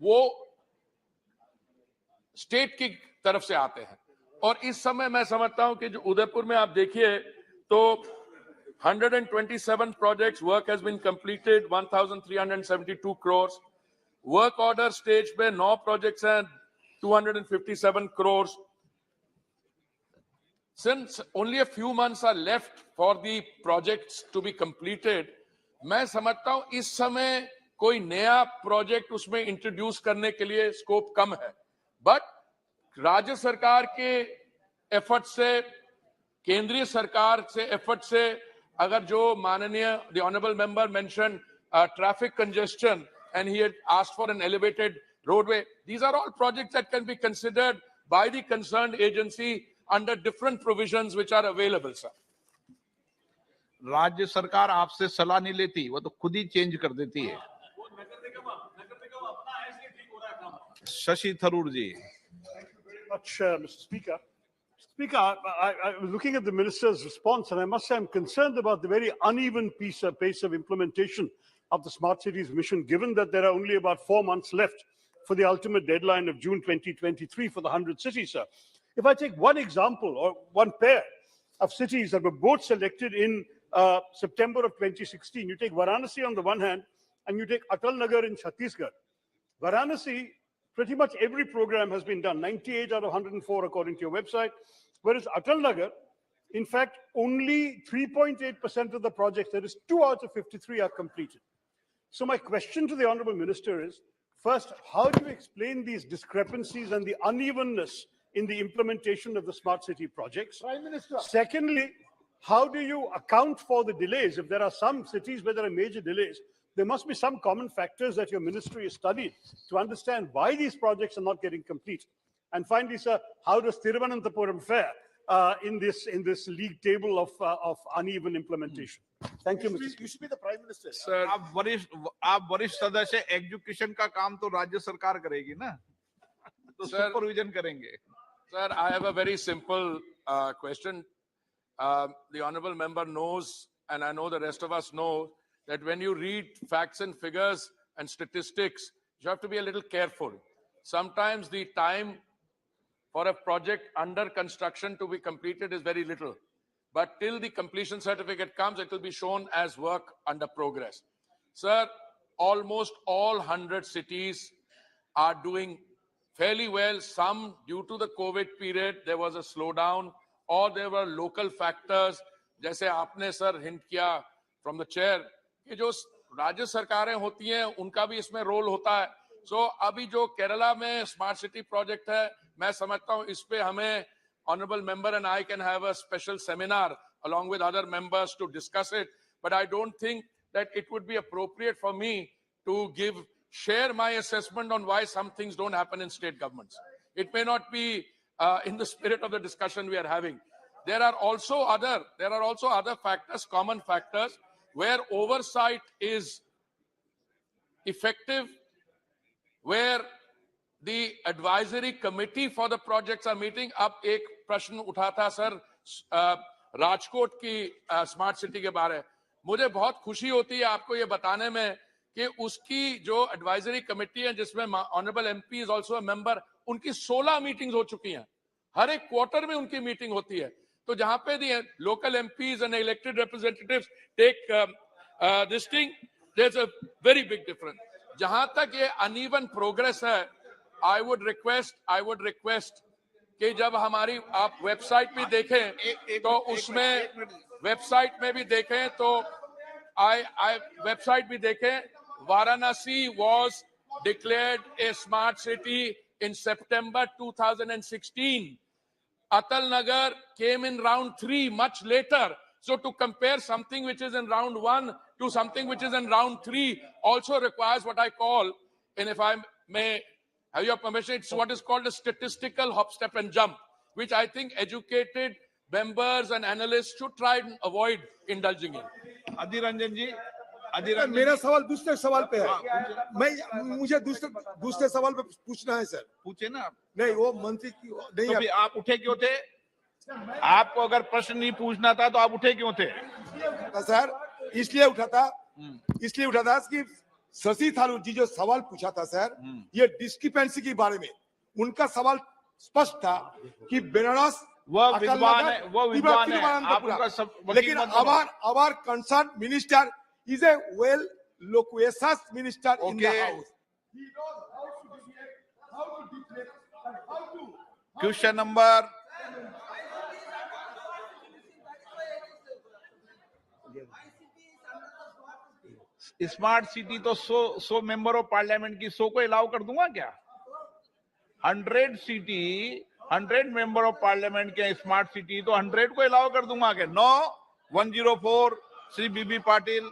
S2: वो state की तरफ से आते हैं। और इस समय मैं समझता हूं कि जो उदयपुर में आप देखिए तो 127 projects, work has been completed, 1372 crore. Work order stage पे 9 प्रोजेक्ट्स हैं, 257 crore. Since only a few months are left for the projects to be completed, मैं समझता हूं इस समय कोई नया प्रोजेक्ट उसमें इंट्रोड्यूस करने के लिए स्कोप कम है। बट राज्य सरकार के एफर्ट से, केंद्रीय सरकार से एफर्ट से, अगर जो माननीय the honourable member mention traffic congestion and he had asked for an elevated roadway, these are all projects that can be considered by the concerned agency under different provisions which are available. Sir,
S1: राज्य सरकार आपसे सलाह नहीं लेती, वो तो खुद ही change कर देती है। शशि थरूर जी।
S14: Much, Mr. Speaker. Speaker, I was looking at the minister's response, and I must say I'm concerned about the very uneven pace of implementation of the Smart Cities mission, given that there are only about 4 months left for the ultimate deadline of June 2023 for the 100 cities, sir. If I take one example or one pair of cities that were both selected in September of 2016, you take Varanasi on the one hand, and you take Atal Nagar in Chhattisgarh. Varanasi, pretty much every program has been done, 98 out of 104 according to your website, whereas Atal Nagar, in fact, only 3.8% of the projects, that is 2 out of 53 are completed. So my question to the Honorable Minister is, first, how do you explain these discrepancies and the unevenness in the implementation of the smart city projects? Prime Minister. Secondly, how do you account for the delays? If there are some cities where there are major delays, there must be some common factors that your ministry has studied to understand why these projects are not getting complete. And finally, sir, how does Thiruvananthapuram fare in this league table of uneven implementation? Thank you, Mr.
S15: You should be the Prime Minister.
S2: Sir,
S1: आप वरिष्ठ सदस्य, education का काम तो राज्य सरकार करेगी ना, तो सुपरविजन करेंगे।
S2: Sir, I have a very simple question. The honorable member knows, and I know the rest of us know, that when you read facts and figures and statistics, you have to be a little careful. Sometimes the time for a project under construction to be completed is very little. But till the completion certificate comes, it will be shown as work under progress. Sir, almost all 100 cities are doing fairly well. Some, due to the COVID period, there was a slowdown, or there were local factors, जैसे आपने sir hint किया from the chair, कि जो राज्य सरकारें होती हैं उनका भी इसमें रोल होता है। सो अभी जो केरला में स्मार्ट सिटी प्रोजेक्ट है, मैं समझता हूं इस पे हमें honorable member and I can have a special seminar along with other members to discuss it. But I don't think that it would be appropriate for me to share my assessment on why some things don't happen in state governments. It may not be in the spirit of the discussion we are having. there are also other factors, common factors, where oversight is effective, where the advisory committee for the projects are meeting. अब एक प्रश्न उठा था sir Rajkot की smart city के बारे में. मुझे बहुत खुशी होती है आपको ये बताने में कि उसकी जो एडवाइजरी कमेटी है जिसमें honourable MP is also a member, उनकी 16 मीटिंग्स हो चुकी हैं. हर एक क्वार्टर में उनकी मीटिंग होती है. तो जहां पे the local MPs and elected representatives take this thing, there is a very big difference. जहां तक ये अनइवन प्रोग्रेस है, आई वुड रिक्वेस्ट कि जब हमारी आप वेबसाइट भी देखें तो उसमें वेबसाइट में भी देखें तो वेबसाइट भी देखें, Varanasi was declared a smart city in September 2016. Atal Nagar came in round 3 much later. So to compare something which is in round 1 to something which is in round 3 also requires what I call, and if I may have your permission, it's what is called a statistical hop, step and jump, which I think educated members and analysts should try and avoid indulging in.
S1: Adhir Ranjan जी,
S15: मेरा सवाल दूसरे सवाल पे है. मुझे दूसरे सवाल पे पूछना है सर.
S1: पूछे ना.
S15: नहीं, वो मंत्री की नहीं.
S1: तो आप उठे क्यों थे? आपको अगर प्रश्न नहीं पूछना था तो आप उठे क्यों थे?
S15: सर इसलिए उठा था कि शशि थारूर जी जो सवाल पूछा था सर, ये डिस्क्रिपेंसी के बारे में उनका सवाल स्पष्ट था कि बेनारस
S1: वो विद्वान है, आप उनका सब.
S15: लेकिन our concerned minister is a well loquacious minister in the house. He knows how to deflect and how to.
S1: Question number smart city तो 100 मेंबर ऑफ पार्लियामेंट की 100 को अलाउ कर दूंगा क्या? 100 मेंबर ऑफ पार्लियामेंट के स्मार्ट सिटी तो 100 को allow कर दूंगा क्या? No. 104 Shri BB Patil.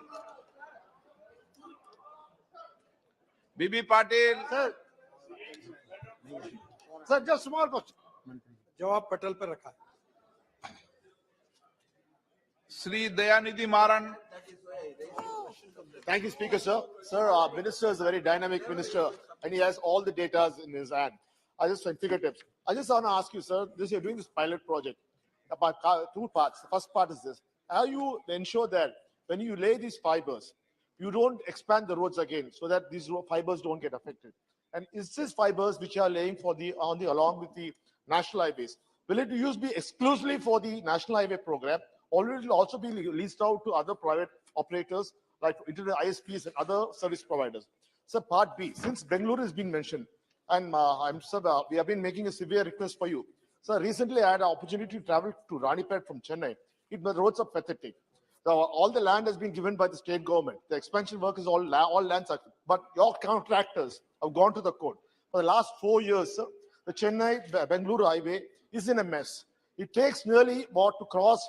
S1: BB Patil
S15: sir just small question, जवाब पटल पर रखा है.
S1: Shri Dayanidhi Maran.
S16: Thank you, Speaker, sir. Sir, our minister is a very dynamic minister, and he has all the data in his hand. I just want fingertips. I just want to ask you, sir, you're doing this pilot project about 2 parts. The first part is this: how you ensure that when you lay these fibers, you don't expand the roads again, so that these fibers don't get affected? And is this fibers which you are laying for along with the national highways, will it be exclusively for the national highway program, or will it also be leased out to other private operators like internet ISPs and other service providers? So part B, since Bengaluru is being mentioned, and we have been making a severe request for you. So recently I had an opportunity to travel to Ranipet from Chennai. The roads are pathetic. All the land has been given by the state government. The expansion work is all lands are, but your contractors have gone to the court. For the last 4 years, sir, the Chennai-Bengaluru highway is in a mess. It takes nearly to cross,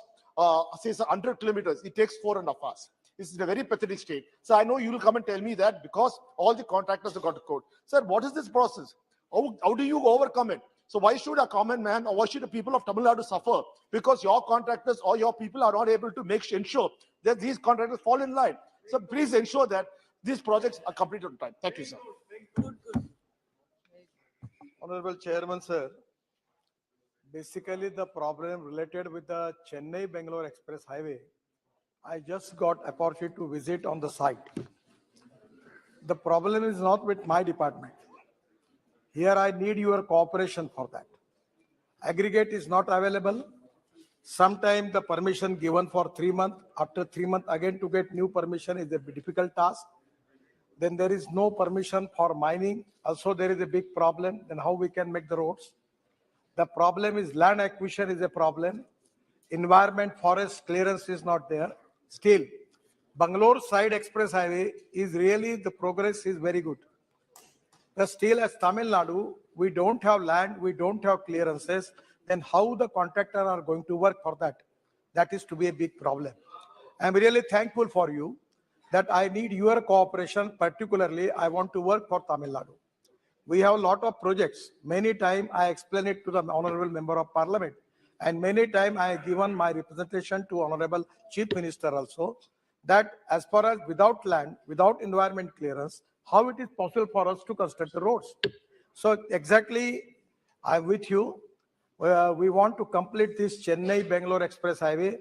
S16: say 100 kilometers. It takes 4.5 hours. This is in a very pathetic state. So I know you will come and tell me that because all the contractors have got to court. Sir, what is this process? How do you overcome it? So why should a common man or why should the people of Tamil Nadu suffer? Because your contractors or your people are not able to ensure that these contractors fall in line. So please ensure that these projects are completed on time. Thank you, sir.
S15: Honorable Chairman, sir, basically the problem related with the Chennai-Bangalore Express Highway, I just got opportunity to visit on the site. The problem is not with my department. Here I need your cooperation for that. Aggregate is not available. Sometimes the permission given for 3 months, after 3 months again to get new permission is a difficult task. Then there is no permission for mining. Also there is a big problem. Then how we can make the roads? The problem is land acquisition is a problem. Environment forest clearance is not there. Still, Bangalore side express highway is really, the progress is very good. But still as Tamil Nadu, we don't have land, we don't have clearances, then how the contractor are going to work for that? That is to be a big problem. I'm really thankful for you that I need your cooperation, particularly I want to work for Tamil Nadu. We have a lot of projects. Many times I explain it to the Honorable Member of Parliament And many times I have given my representation to Honorable Chief Minister also, that as far as without land, without environment clearance, how it is possible for us to construct the roads. So exactly, I'm with you. We want to complete this Chennai-Bangalore Express Highway.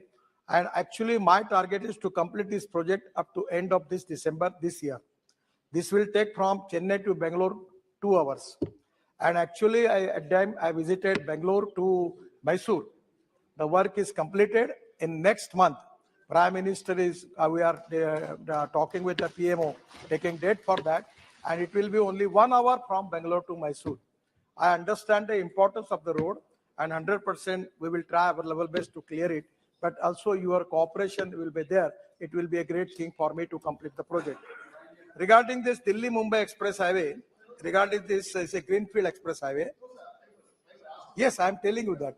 S15: And actually, my target is to complete this project up to end of this December this year. This will take from Chennai to Bangalore 2 hours. And actually, at time I visited Bangalore to Mysore. The work is completed in next month. Prime Minister is, we are talking with the PMO, taking date for that. And it will be only 1 hour from Bangalore to Mysore. I understand the importance of the road, and 100% we will try our level best to clear it. But also your cooperation will be there. It will be a great thing for me to complete the project. Regarding this Delhi-Mumbai Express Highway, regarding this is a Greenfield Express Highway. Yes, I am telling you that.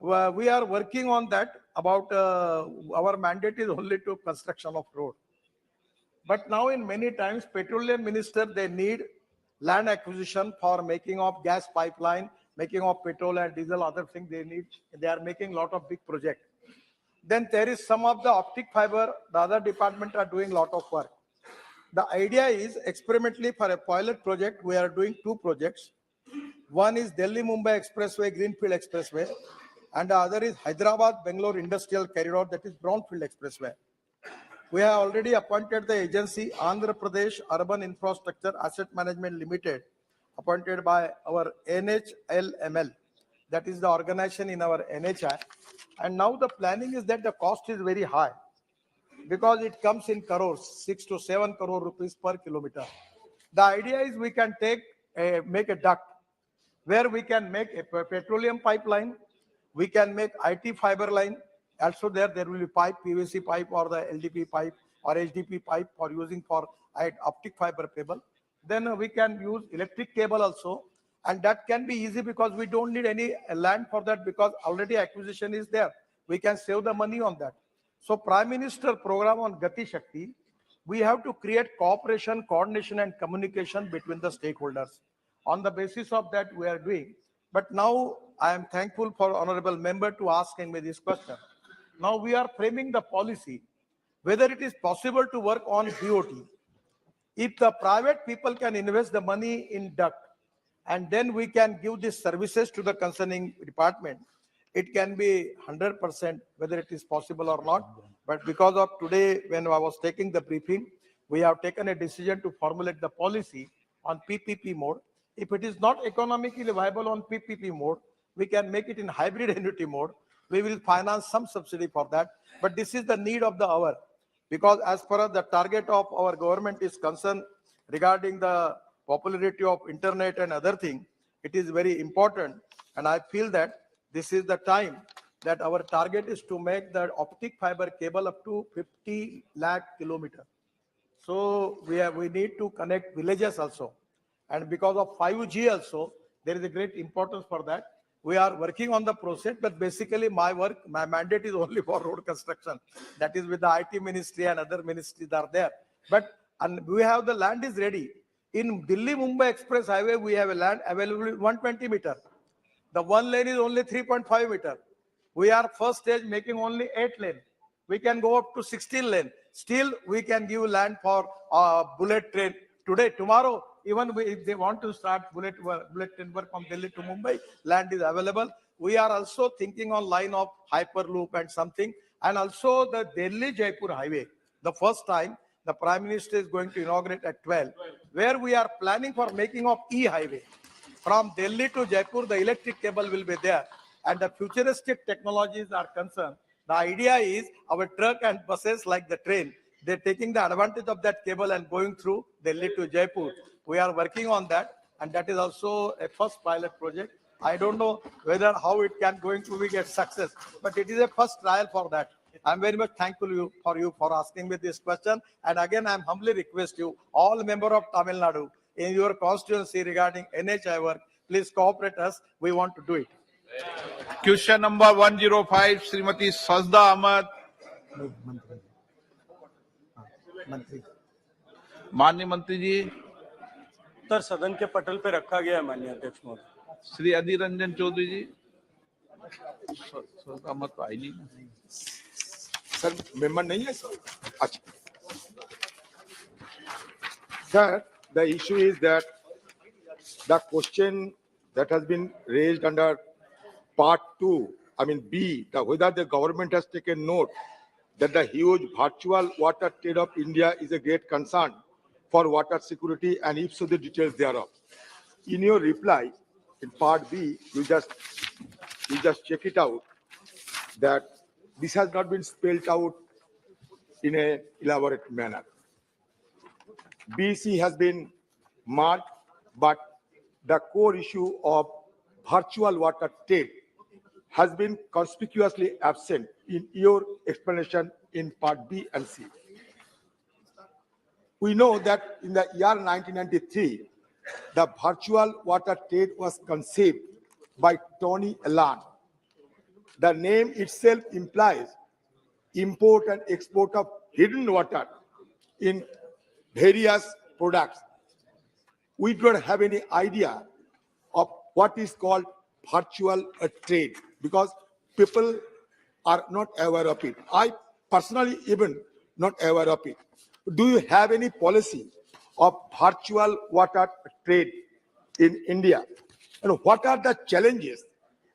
S15: We are working on that. About our mandate is only to construction of road. But now in many times, petroleum minister, they need land acquisition for making of gas pipeline, making of petrol and diesel, other things they need. They are making a lot of big projects. Then there is some of the optic fiber, the other department are doing a lot of work. The idea is experimentally for a pilot project, we are doing 2 projects. One is Delhi-Mumbai Expressway, Greenfield Expressway, and the other is Hyderabad-Bangalore Industrial Corridor, that is Brownfield Expressway. We have already appointed the agency Andhra Pradesh Urban Infrastructure Asset Management Limited, appointed by our NHLML, that is the organization in our NHI. And now the planning is that the cost is very high, because it comes in crores, 6 to 7 crore rupees per kilometer. The idea is we can make a duct where we can make a petroleum pipeline, we can make IT fiber line. Also there will be pipe, PVC pipe or the LDP pipe or HDP pipe for using for optic fiber cable. Then we can use electric cable also. And that can be easy because we don't need any land for that, because already acquisition is there. We can save the money on that. So Prime Minister program on Gati Shakti, we have to create cooperation, coordination and communication between the stakeholders. On the basis of that, we are doing. But now I am thankful for honorable member to asking me this question. Now we are framing the policy, whether it is possible to work on BOT. If the private people can invest the money in duct, and then we can give these services to the concerning department, it can be 100% whether it is possible or not. But because of today, when I was taking the briefing, we have taken a decision to formulate the policy on PPP mode. If it is not economically viable on PPP mode, we can make it in hybrid annuity mode. We will finance some subsidy for that. But this is the need of the hour, because as far as the target of our government is concerned regarding the popularity of internet and other things, it is very important. And I feel that this is the time that our target is to make the optic fiber cable up to 50 lakh kilometers. So we need to connect villages also. And because of 5G also, there is a great importance for that. We are working on the process, but basically my mandate is only for road construction. That is with the IT ministry and other ministries are there. But and we have the land is ready. In Delhi-Mumbai Express Highway, we have a land available 120 meter. The one lane is only 3.5 meter. We are first stage making only 8 lane. We can go up to 16 lane. Still, we can give land for bullet train. Today, tomorrow, even if they want to start bullet train work from Delhi to Mumbai, land is available. We are also thinking on line of Hyperloop and something. And also the Delhi-Jaipur highway. The first time, the Prime Minister is going to inaugurate at 12, where we are planning for making of e-highway. From Delhi to Jaipur, the electric cable will be there. And the futuristic technologies are concerned. The idea is our truck and buses like the train, they're taking the advantage of that cable and going through Delhi to Jaipur. We are working on that. And that is also a first pilot project. I don't know whether how it can going to be a success, but it is a first trial for that. I'm very much thankful for you for asking me this question. And again, I'm humbly request you, all members of Tamil Nadu, in your constituency regarding NHI work, please cooperate us. We want to do it.
S1: Question number 105, Srimati Sajda Ahmad. माननीय मंत्री जी,
S17: उत्तर सदन के पटल पे रखा गया है माननीय अध्यक्ष महोदय।
S1: श्री अधीर रंजन चौधरी जी। का मत तो आई नहीं ना।
S16: सर मेंबर नहीं है सर। अच्छा sir, the issue is that the question that has been raised under part 2, I mean B, whether the government has taken note that the huge virtual water trade of India is a great concern for water security, and if so, the details thereof. In your reply, in part B, you just check it out that this has not been spelled out in a elaborate manner. BC has been marked, but the core issue of virtual water trade has been conspicuously absent in your explanation in part B and C. We know that in the year 1993, the virtual water trade was conceived by Tony Allen. The name itself implies import and export of hidden water in various products. We don't have any idea of what is called virtual trade because people are not aware of it. I personally even not aware of it. Do you have any policy of virtual water trade in India? And what are the challenges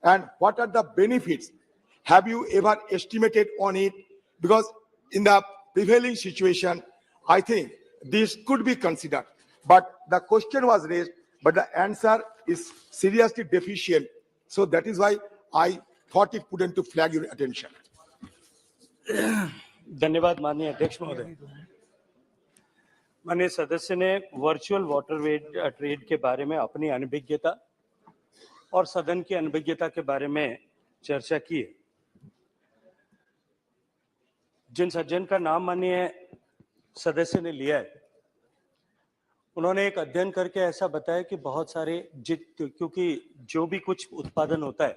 S16: and what are the benefits? Have you ever estimated on it? Because in the prevailing situation, I think this could be considered. But the question was raised, but the answer is seriously deficient. So that is why I thought it prudent to flag your attention.
S17: धन्यवाद माननीय अध्यक्ष महोदय। माननीय सदस्य ने virtual water trade के बारे में अपनी अनभिज्ञता और सदन की अनभिज्ञता के बारे में चर्चा की है। जिन सज्जन का नाम माननीय सदस्य ने लिया है, उन्होंने एक अध्ययन करके ऐसा बताया कि बहुत सारे क्योंकि जो भी कुछ उत्पादन होता है,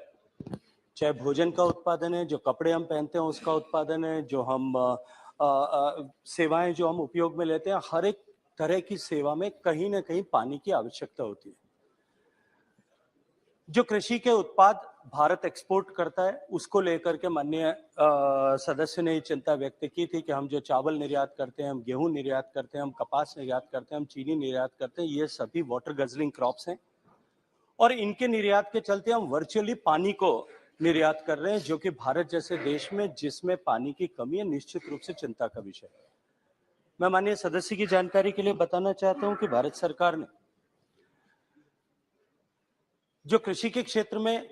S17: चाहे भोजन का उत्पादन है, जो कपड़े हम पहनते हैं उसका उत्पादन है, जो हम सेवाएं जो हम उपयोग में लेते हैं, हर एक तरह की सेवा में कहीं ना कहीं पानी की आवश्यकता होती है। जो कृषि के उत्पाद भारत एक्सपोर्ट करता है, उसको लेकर के माननीय सदस्य ने चिंता व्यक्त की थी कि हम जो चावल निर्यात करते हैं, हम गेहूं निर्यात करते हैं, हम कपास निर्यात करते हैं, हम चीनी निर्यात करते हैं, ये सभी वाटर गजलिंग क्रॉप्स हैं और इनके निर्यात के चलते हम वर्चुअली पानी को निर्यात कर रहे हैं, जो कि भारत जैसे देश में जिसमें पानी की कमी है, निश्चित रूप से चिंता का विषय है। मैं माननीय सदस्य की जानकारी के लिए बताना चाहता हूं कि भारत सरकार ने जो कृषि के क्षेत्र में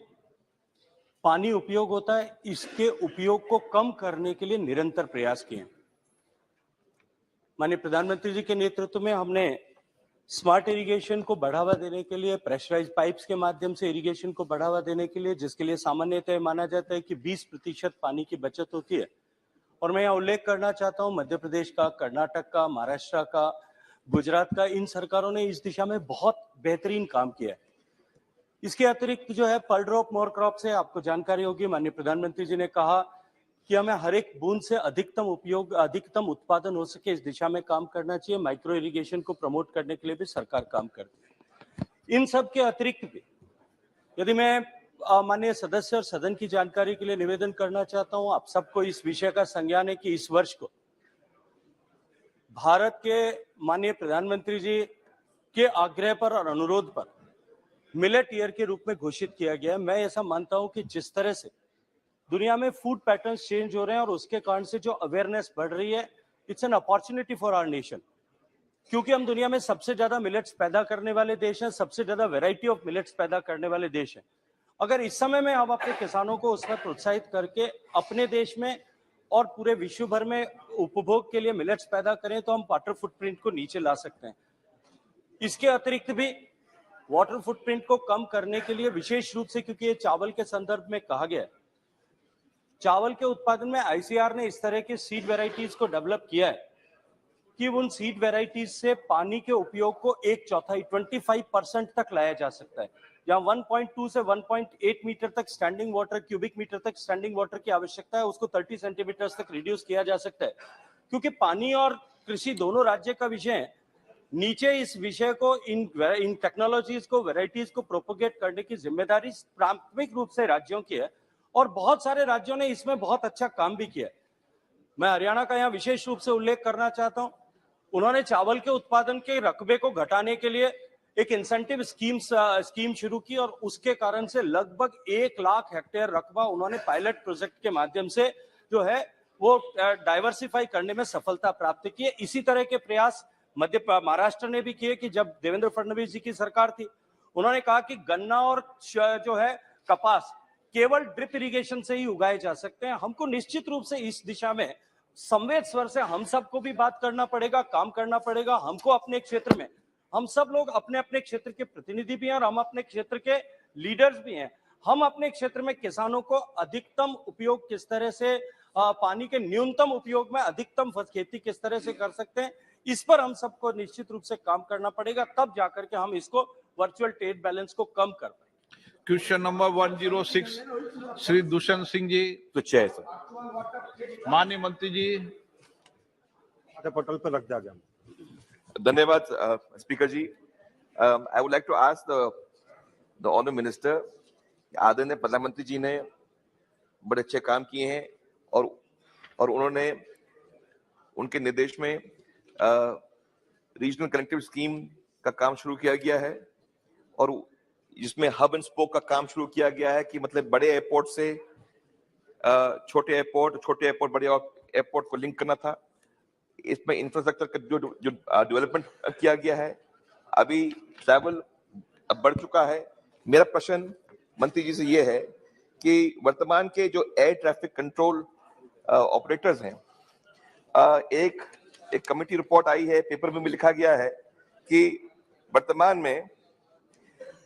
S17: पानी उपयोग होता है, इसके उपयोग को कम करने के लिए निरंतर प्रयास किए हैं। माननीय प्रधानमंत्री जी के नेतृत्व में हमने स्मार्ट इरिगेशन को बढ़ावा देने के लिए, प्रेशराइज्ड पाइप्स के माध्यम से इरिगेशन को बढ़ावा देने के लिए, जिसके लिए सामान्यतः माना जाता है कि 20% पानी की बचत होती है, और मैं यहाँ उल्लेख करना चाहता हूँ मध्य प्रदेश का, कर्नाटक का, महाराष्ट्र का, गुजरात का, इन सरकारों ने इस दिशा में बहुत बेहतरीन काम किया है। इसके अतिरिक्त जो है पर ड्रॉप मोर क्रॉप से आपको जानकारी होगी, माननीय प्रधानमंत्री जी ने कहा कि हमें हर एक बूंद से अधिकतम उत्पादन हो सके, इस दिशा में काम करना चाहिए। माइक्रो इरिगेशन को प्रमोट करने के लिए भी सरकार काम करती है। इन सब के अतिरिक्त भी यदि मैं माननीय सदस्य और सदन की जानकारी के लिए निवेदन करना चाहता हूं, आप सबको इस विषय का संज्ञान है कि इस वर्ष को भारत के माननीय प्रधानमंत्री जी के आग्रह पर और अनुरोध पर मिलेट ईयर के रूप में घोषित किया गया है। मैं ऐसा मानता हूं कि जिस तरह से दुनिया में फूड पैटर्न्स चेंज हो रहे हैं और उसके कारण से जो अवेयरनेस बढ़ रही है, it's an opportunity for our nation, क्योंकि हम दुनिया में सबसे ज्यादा मिलेट्स पैदा करने वाले देश हैं, सबसे ज्यादा वैरायटी ऑफ मिलेट्स पैदा करने वाले देश हैं। अगर इस समय में हम अपने किसानों को उसमें प्रोत्साहित करके अपने देश में और पूरे विश्व भर में उपभोग के लिए मिलेट्स पैदा करें तो हम वाटर फुटप्रिंट को नीचे ला सकते हैं। इसके अतिरिक्त भी वाटर फुटप्रिंट को कम करने के लिए विशेष रूप से, क्योंकि ये चावल के संदर्भ में कहा गया है, चावल के उत्पादन में आईसीआर ने इस तरह के सीड वेराइटीज को डेवलप किया है कि उन सीड वेराइटीज से पानी के उपयोग को 1/4 25% तक लाया जा सकता है। जहां 1.2 से 1.8 मीटर तक स्टैंडिंग वाटर, क्यूबिक मीटर तक स्टैंडिंग वाटर की आवश्यकता है, उसको 30 सेंटीमीटर तक रिड्यूस किया जा सकता है। क्योंकि पानी और कृषि दोनों राज्य का विषय है, नीचे इस विषय को इन टेक्नोलॉजीज को, वेराइटीज को प्रोपोगेट करने की जिम्मेदारी प्राथमिक रूप से राज्यों की है और बहुत सारे राज्यों ने इसमें बहुत अच्छा काम भी किया। मैं हरियाणा का यहाँ विशेष रूप से उल्लेख करना चाहता हूँ। उन्होंने चावल के उत्पादन के रकबे को घटाने के लिए एक इंसेंटिव स्कीम शुरू की और उसके कारण से लगभग 1 लाख हेक्टेयर रकबा उन्होंने पायलट प्रोजेक्ट के माध्यम से जो है वो डाइवर्सिफाई करने में सफलता प्राप्त की है। इसी तरह के प्रयास महाराष्ट्र ने भी किए कि जब देवेंद्र फडणवीस जी की सरकार थी, उन्होंने कहा कि गन्ना और जो है कपास केवल ड्रिप इरिगेशन से ही उगाए जा सकते हैं। हमको निश्चित रूप से इस दिशा में संवेद स्वर से हम सबको भी बात करना पड़ेगा, काम करना पड़ेगा। हमको अपने क्षेत्र में, हम सब लोग अपने अपने क्षेत्र के प्रतिनिधि भी हैं और हम अपने क्षेत्र के लीडर्स भी हैं। हम अपने क्षेत्र में किसानों को अधिकतम उपयोग किस तरह से, पानी के न्यूनतम उपयोग में अधिकतम खेती किस तरह से कर सकते हैं, इस पर हम सबको निश्चित रूप से काम करना पड़ेगा। तब जाकर के हम इसको वर्चुअल ट्रेड बैलेंस को कम कर पाएंगे।
S1: Question number 106 Shri Dushyant Singh ji.
S3: तो चेयर सर।
S1: माननीय मंत्री जी।
S3: पटल पर रख दिया गया।
S18: धन्यवाद speaker ji. I would like to ask the honour minister, आदरणीय प्रधानमंत्री जी ने बड़े अच्छे काम किए हैं और उन्होंने उनके निर्देश में रीजनल कनेक्टिव स्कीम का काम शुरू किया गया है और जिसमें हब एंड स्पोक का काम शुरू किया गया है कि मतलब बड़े एयरपोर्ट से छोटे एयरपोर्ट बड़े एयरपोर्ट को लिंक करना था। इसमें इंफ्रास्ट्रक्चर का जो डेवलपमेंट किया गया है, अभी ट्रैवल अब बढ़ चुका है। मेरा प्रश्न मंत्री जी से ये है कि वर्तमान के जो एयर ट्रैफिक कंट्रोल ऑपरेटर्स हैं, एक कमेटी रिपोर्ट आई है, पेपर में भी लिखा गया है कि वर्तमान में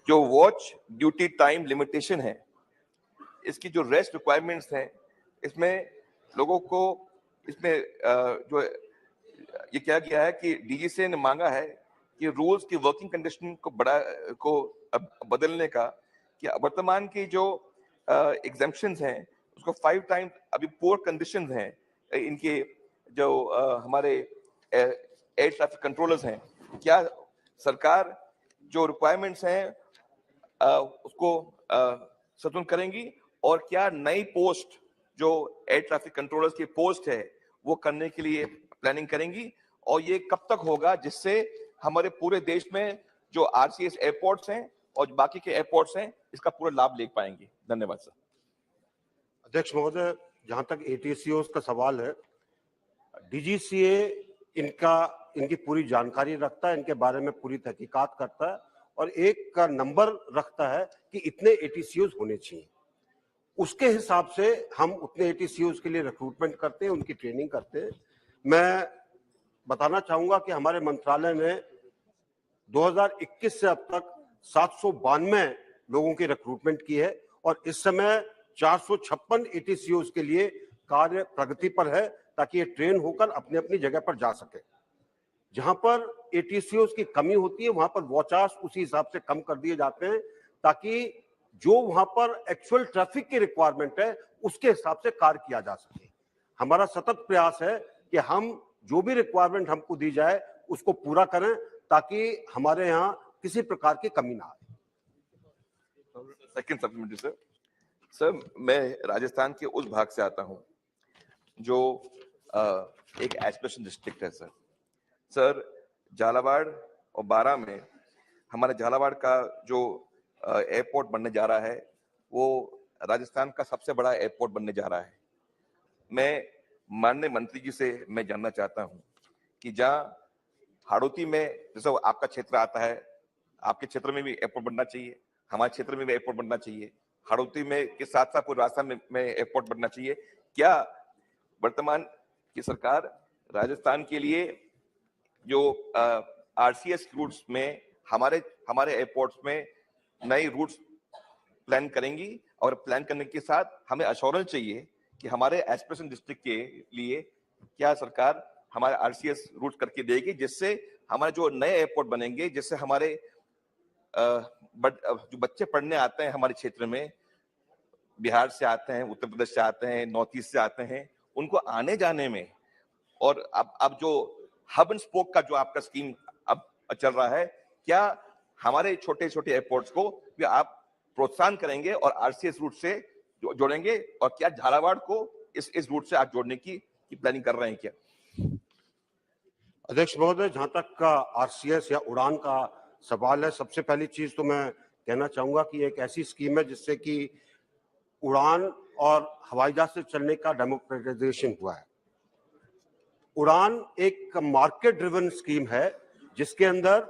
S18: जो वॉच ड्यूटी टाइम लिमिटेशन है, इसकी जो रेस्ट रिक्वायरमेंट्स हैं, इसमें लोगों को इसमें जो ये क्या गया है कि डीजीसीए ने मांगा है कि रूल्स की वर्किंग कंडीशन को बदलने का, कि वर्तमान की जो एग्जेम्पशंस हैं उसको 5 टाइम अभी पुअर कंडीशंस हैं इनके जो हमारे एयर ट्रैफिक कंट्रोलर्स हैं। क्या सरकार जो रिक्वायरमेंट्स हैं उसको सतुलन करेंगी और क्या नई पोस्ट जो एयर ट्रैफिक कंट्रोलर्स की पोस्ट है वो करने के लिए प्लानिंग करेंगी, और ये कब तक होगा जिससे हमारे पूरे देश में जो आरसीएस एयरपोर्ट्स हैं और बाकी के एयरपोर्ट्स हैं इसका पूरा लाभ ले पाएंगे? धन्यवाद सर।
S3: अध्यक्ष महोदय, जहां तक एटीसीओ का सवाल है, डीजीसीए इनकी पूरी जानकारी रखता है, इनके बारे में पूरी तहकीकात करता है और एक का नंबर रखता है कि इतने एटीसीओ होने चाहिए। उसके हिसाब से हम उतने एटीसीओ के लिए रिक्रूटमेंट करते हैं, उनकी ट्रेनिंग करते हैं। मैं बताना चाहूंगा कि हमारे मंत्रालय ने 2021 से अब तक 792 लोगों की रिक्रूटमेंट की है और इस समय 456 एटीसीओ के लिए कार्य प्रगति पर है, ताकि ये ट्रेन होकर अपनी अपनी जगह पर जा सके। जहां पर एटीसीओ की कमी होती है वहां पर वॉचर्स उसी हिसाब से कम कर दिए जाते हैं, ताकि जो वहां पर एक्चुअल ट्रैफिक की रिक्वायरमेंट है उसके हिसाब से कार्य किया जा सके। हमारा सतत प्रयास है कि हम जो भी रिक्वायरमेंट हमको दी जाए उसको पूरा करें, ताकि हमारे यहाँ किसी प्रकार की कमी ना आए।
S18: Second supplementary sir. सर, मैं राजस्थान के उस भाग से आता हूं जो एक एस्पिरेशन डिस्ट्रिक्ट है सर। सर, झालावाड़ और बारां में हमारे झालावाड़ का जो एयरपोर्ट बनने जा रहा है वो राजस्थान का सबसे बड़ा एयरपोर्ट बनने जा रहा है। मैं माननीय मंत्री जी से मैं जानना चाहता हूं कि जहां हाड़ौती में, जैसे आपका क्षेत्र आता है, आपके क्षेत्र में भी एयरपोर्ट बनना चाहिए, हमारे क्षेत्र में भी एयरपोर्ट बनना चाहिए, हाड़ौती में के साथ साथ पूरे राजस्थान में एयरपोर्ट बनना चाहिए। क्या वर्तमान की सरकार राजस्थान के लिए जो आरसीएस रूट्स में हमारे एयरपोर्ट्स में नई रूट्स प्लान करेंगी, और प्लान करने के साथ हमें अश्योरेंस चाहिए कि हमारे एस्पिरेशन डिस्ट्रिक्ट के लिए क्या सरकार हमारे आरसीएस रूट करके देगी, जिससे हमारे जो नए एयरपोर्ट बनेंगे, जिससे हमारे जो बच्चे पढ़ने आते हैं हमारे क्षेत्र में, बिहार से आते हैं, उत्तर प्रदेश से आते हैं, नॉर्थ ईस्ट से आते हैं, उनको आने जाने में, और अब जो हब एंड स्पोक का जो आपका स्कीम अब चल रहा है, क्या हमारे छोटे छोटे एयरपोर्ट्स को भी आप प्रोत्साहन करेंगे और आरसीएस रूट से जोड़ेंगे और क्या झालावाड़ को इस रूट से आप जोड़ने की प्लानिंग कर रहे हैं क्या?
S19: अध्यक्ष महोदय, जहां तक आरसीएस या उड़ान का सवाल है, सबसे पहली चीज तो मैं कहना चाहूंगा कि एक ऐसी स्कीम है जिससे कि उड़ान और हवाई जहाज से चलने का डेमोक्रेटाइजेशन हुआ है। उड़ान एक मार्केट ड्रिवन स्कीम है जिसके अंदर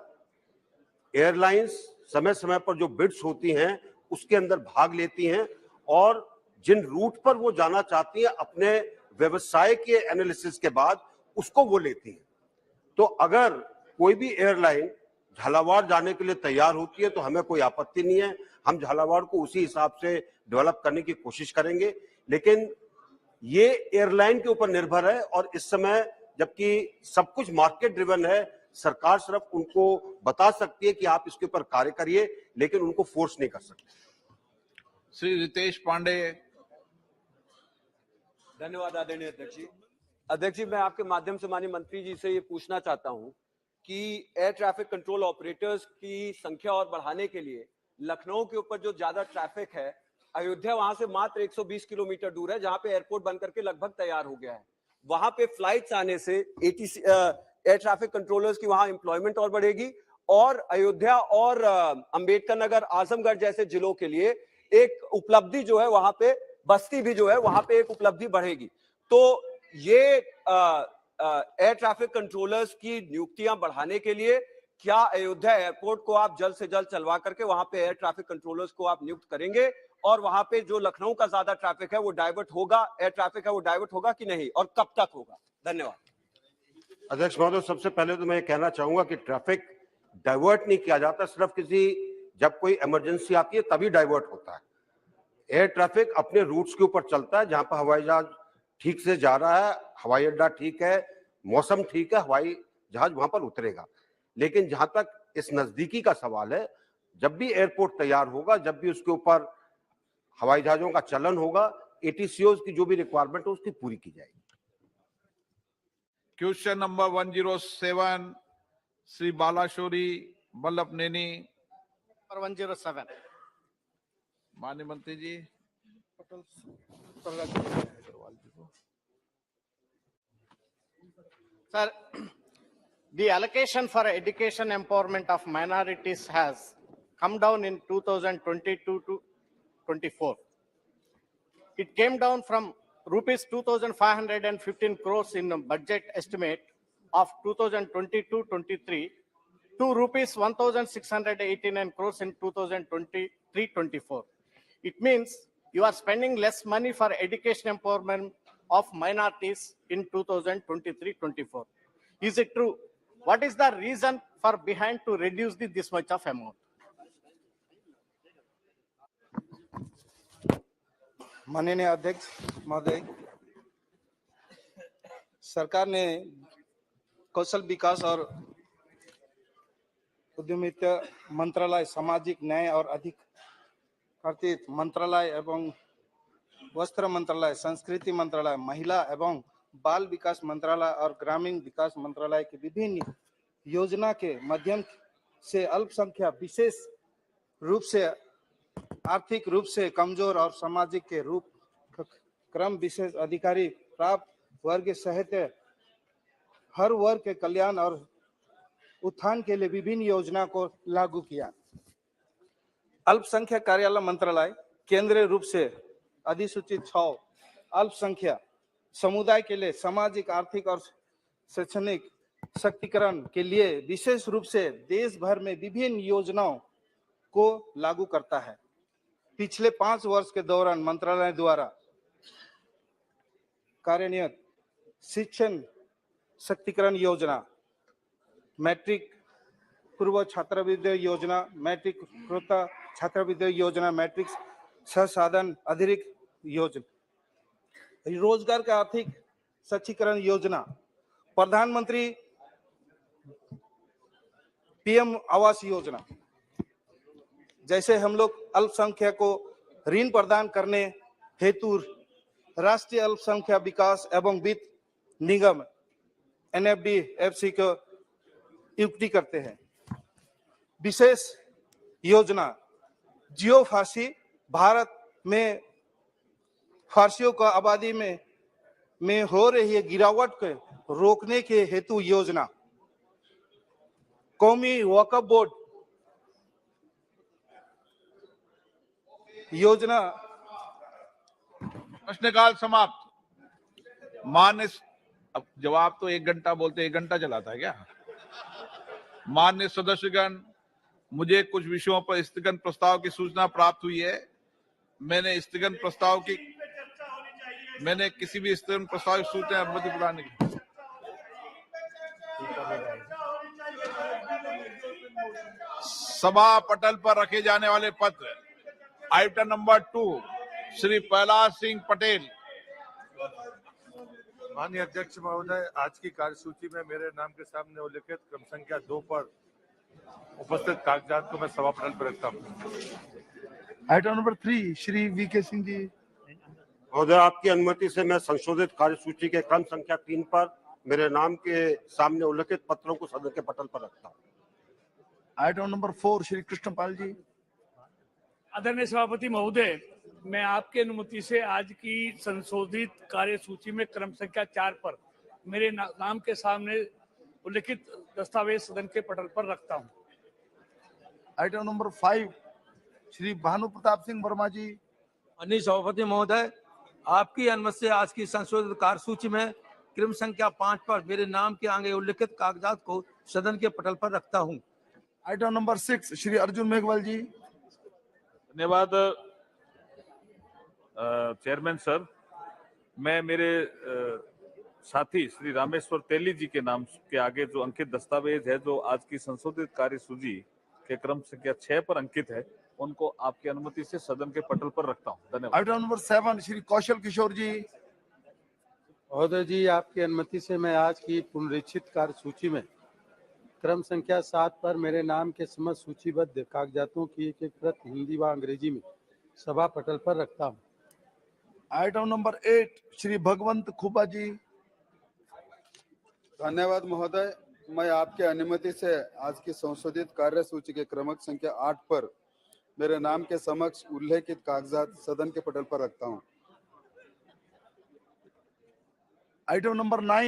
S19: एयरलाइंस समय समय पर जो बिड्स होती हैं उसके अंदर भाग लेती हैं और जिन रूट पर वो जाना चाहती हैं अपने व्यवसाय के एनालिसिस के बाद उसको वो लेती हैं। तो अगर कोई भी एयरलाइन झालावाड़ जाने के लिए तैयार होती है तो हमें कोई आपत्ति नहीं है, हम झालावाड़ को उसी हिसाब से डेवलप करने की कोशिश करेंगे। लेकिन ये एयरलाइन के ऊपर निर्भर है और इस समय जबकि सब कुछ मार्केट ड्रिवन है, सरकार सिर्फ उनको बता सकती है कि आप इसके ऊपर कार्य करिए, लेकिन उनको फोर्स नहीं कर सकते।
S1: श्री रितेश पांडे।
S20: धन्यवाद आदरणीय अध्यक्ष जी। अध्यक्ष जी, मैं आपके माध्यम से माननीय मंत्री जी से ये पूछना चाहता हूं कि एयर ट्रैफिक कंट्रोल ऑपरेटर्स की संख्या और बढ़ाने के लिए लखनऊ के ऊपर जो ज्यादा ट्रैफिक है, अयोध्या वहां से मात्र 120 किलोमीटर दूर है, जहां पे एयरपोर्ट बनकर के लगभग तैयार हो गया है। वहां पे फ्लाइट्स आने से एयर ट्रैफिक कंट्रोलर्स की वहां एम्प्लॉयमेंट और बढ़ेगी और अयोध्या और अंबेडकर नगर, आजमगढ़ जैसे जिलों के लिए एक उपलब्धि जो है वहां पे, बस्ती भी जो है वहां पे एक उपलब्धि बढ़ेगी। तो ये एयर ट्रैफिक कंट्रोलर्स की नियुक्तियां बढ़ाने के लिए क्या अयोध्या एयरपोर्ट को आप जल्द से जल्द चलवा करके वहां पे एयर ट्रैफिक कंट्रोलर्स को आप नियुक्त करेंगे और वहां पे जो लखनऊ का ज्यादा ट्रैफिक है वो डाइवर्ट होगा, एयर ट्रैफिक है वो डाइवर्ट होगा कि नहीं और कब तक होगा? धन्यवाद।
S19: अध्यक्ष महोदय, सबसे पहले तो मैं ये कहना चाहूंगा कि ट्रैफिक डाइवर्ट नहीं किया जाता, सिर्फ जब कोई इमरजेंसी आती है तभी डाइवर्ट होता है। एयर ट्रैफिक अपने रूट्स के ऊपर चलता है, जहां पर हवाई जहाज ठीक से जा रहा है, हवाई अड्डा ठीक है, मौसम ठीक है, हवाई जहाज वहां पर उतरेगा। लेकिन जहां तक इस नजदीकी का सवाल है, जब भी एयरपोर्ट तैयार होगा, जब भी उसके ऊपर हवाई जहाजों का चलन होगा, एटीसीओ की जो भी रिक्वायरमेंट है उसकी पूरी की जाएगी।
S1: Question number 107 Shri Balashowry Vallabhaneni.
S21: 107
S1: माननीय मंत्री जी।
S21: Sir, the allocation for education empowerment of minorities has come down in 2022 to 24. It came down from rupees 2,515 crores in the budget estimate of 2022-23 to rupees 1,689 crores in 2023-24. It means you are spending less money for education empowerment of minorities in 2023-24. Is it true? What is the reason for behind to reduce this much of amount?
S15: माननीय अध्यक्ष महोदय, सरकार ने कौशल विकास और उद्यमिता मंत्रालय, सामाजिक न्याय और अधिकारिता मंत्रालय एवं वस्त्र मंत्रालय, संस्कृति मंत्रालय, महिला एवं बाल विकास मंत्रालय और ग्रामीण विकास मंत्रालय की विभिन्न योजना के माध्यम से अल्पसंख्यक, विशेष रूप से आर्थिक रूप से कमजोर और सामाजिक के रूप क्रम विशेष अधिकारी प्राप्त वर्ग सहित हर वर्ग के कल्याण और उत्थान के लिए विभिन्न योजना को लागू किया। अल्पसंख्यक कार्यालय मंत्रालय केंद्रीय रूप से अधिसूचित 6 अल्पसंख्यक समुदाय के लिए सामाजिक, आर्थिक और शैक्षणिक सशक्तिकरण के लिए विशेष रूप से देश भर में विभिन्न योजनाओं को लागू करता है। पिछले 5 वर्ष के दौरान मंत्रालय द्वारा कार्यान्वित शिक्षण सशक्तिकरण योजना, मैट्रिक पूर्व छात्रवृत्ति योजना, मैट्रिक उत्तरोत्तर छात्रवृत्ति योजना, मैट्रिक संसाधन अतिरिक्त योजना, रोजगार का आर्थिक सशक्तिकरण योजना, प्रधानमंत्री पीएम आवास योजना, जैसे हम लोग अल्पसंख्यक को ऋण प्रदान करने हेतु राष्ट्रीय अल्पसंख्यक विकास एवं वित्त निगम NFDFC को नियुक्ति करते हैं। विशेष योजना जियो फांसी भारत में
S4: फारसियों का आबादी में हो रही है गिरावट को रोकने के हेतु योजना, कौमी वक्फ बोर्ड योजना।
S1: प्रश्नकाल समाप्त। मान्य अब जवाब तो 1 घंटा बोलते 1 घंटा चलाता है क्या? मान्य सदस्यगण, मुझे कुछ विषयों पर स्थगन प्रस्ताव की सूचना प्राप्त हुई है। मैंने किसी भी स्थगन प्रस्ताव की सूचना अनुमति प्रदान नहीं की। सभा पटल पर रखे जाने वाले पत्र, आइटम नंबर 2, श्री प्रहलाद सिंह पटेल।
S22: माननीय अध्यक्ष महोदय, आज की कार्यसूची में मेरे नाम के सामने उल्लिखित क्रम संख्या 2 पर उपस्थित कागजात को मैं सभा पटल पर रखता हूँ।
S14: Item number 3 Shri VK Singh ji.
S19: महोदय, आपकी अनुमति से मैं संशोधित कार्यसूची के क्रम संख्या 3 पर मेरे नाम के सामने उल्लिखित पत्रों को सदन के पटल पर रखता हूँ।
S14: आइटम नंबर 4 श्री कृष्णपाल जी।
S9: आदरणीय सभापति महोदय, मैं आपकी अनुमति से आज की संशोधित कार्यसूची में क्रम संख्या 4 पर मेरे नाम के सामने उल्लिखित दस्तावेज सदन के पटल पर रखता हूं।
S14: आइटम नंबर 5 श्री भानु प्रताप सिंह वर्मा जी।
S7: माननीय सभापति महोदय, आपकी अनुमति से आज की संशोधित कार्यसूची में क्रम संख्या 5 पर मेरे नाम के आगे उल्लिखित कागजात को सदन के पटल पर रखता हूं।
S14: आइटम नंबर 6 श्री अर्जुन मेघवाल जी।
S23: धन्यवाद चेयरमैन सर। मैं मेरे साथी श्री रामेश्वर तेली जी के नाम के आगे जो अंकित दस्तावेज है, जो आज की संशोधित कार्यसूची के क्रम संख्या 6 पर अंकित है, उनको आपकी अनुमति से सदन के पटल पर रखता हूं। धन्यवाद।
S14: आइटम नंबर 7 श्री कौशल किशोर जी।
S11: महोदय जी, आपकी अनुमति से मैं आज की पुनरीक्षित कार्यसूची में क्रम संख्या 7 पर मेरे नाम के समस्त सूचीबद्ध कागजातों की एक प्रत हिंदी व अंग्रेजी में सभा पटल पर रखता हूं।
S14: आइटम नंबर 8 श्री भगवंत खुबा जी।
S24: धन्यवाद महोदय, मैं आपके अनुमति से आज की संशोधित कार्यसूची के क्रमांक संख्या 8 पर मेरे नाम के समक्ष उल्लेखित कागजात सदन के पटल पर रखता हूं।
S14: Item number 9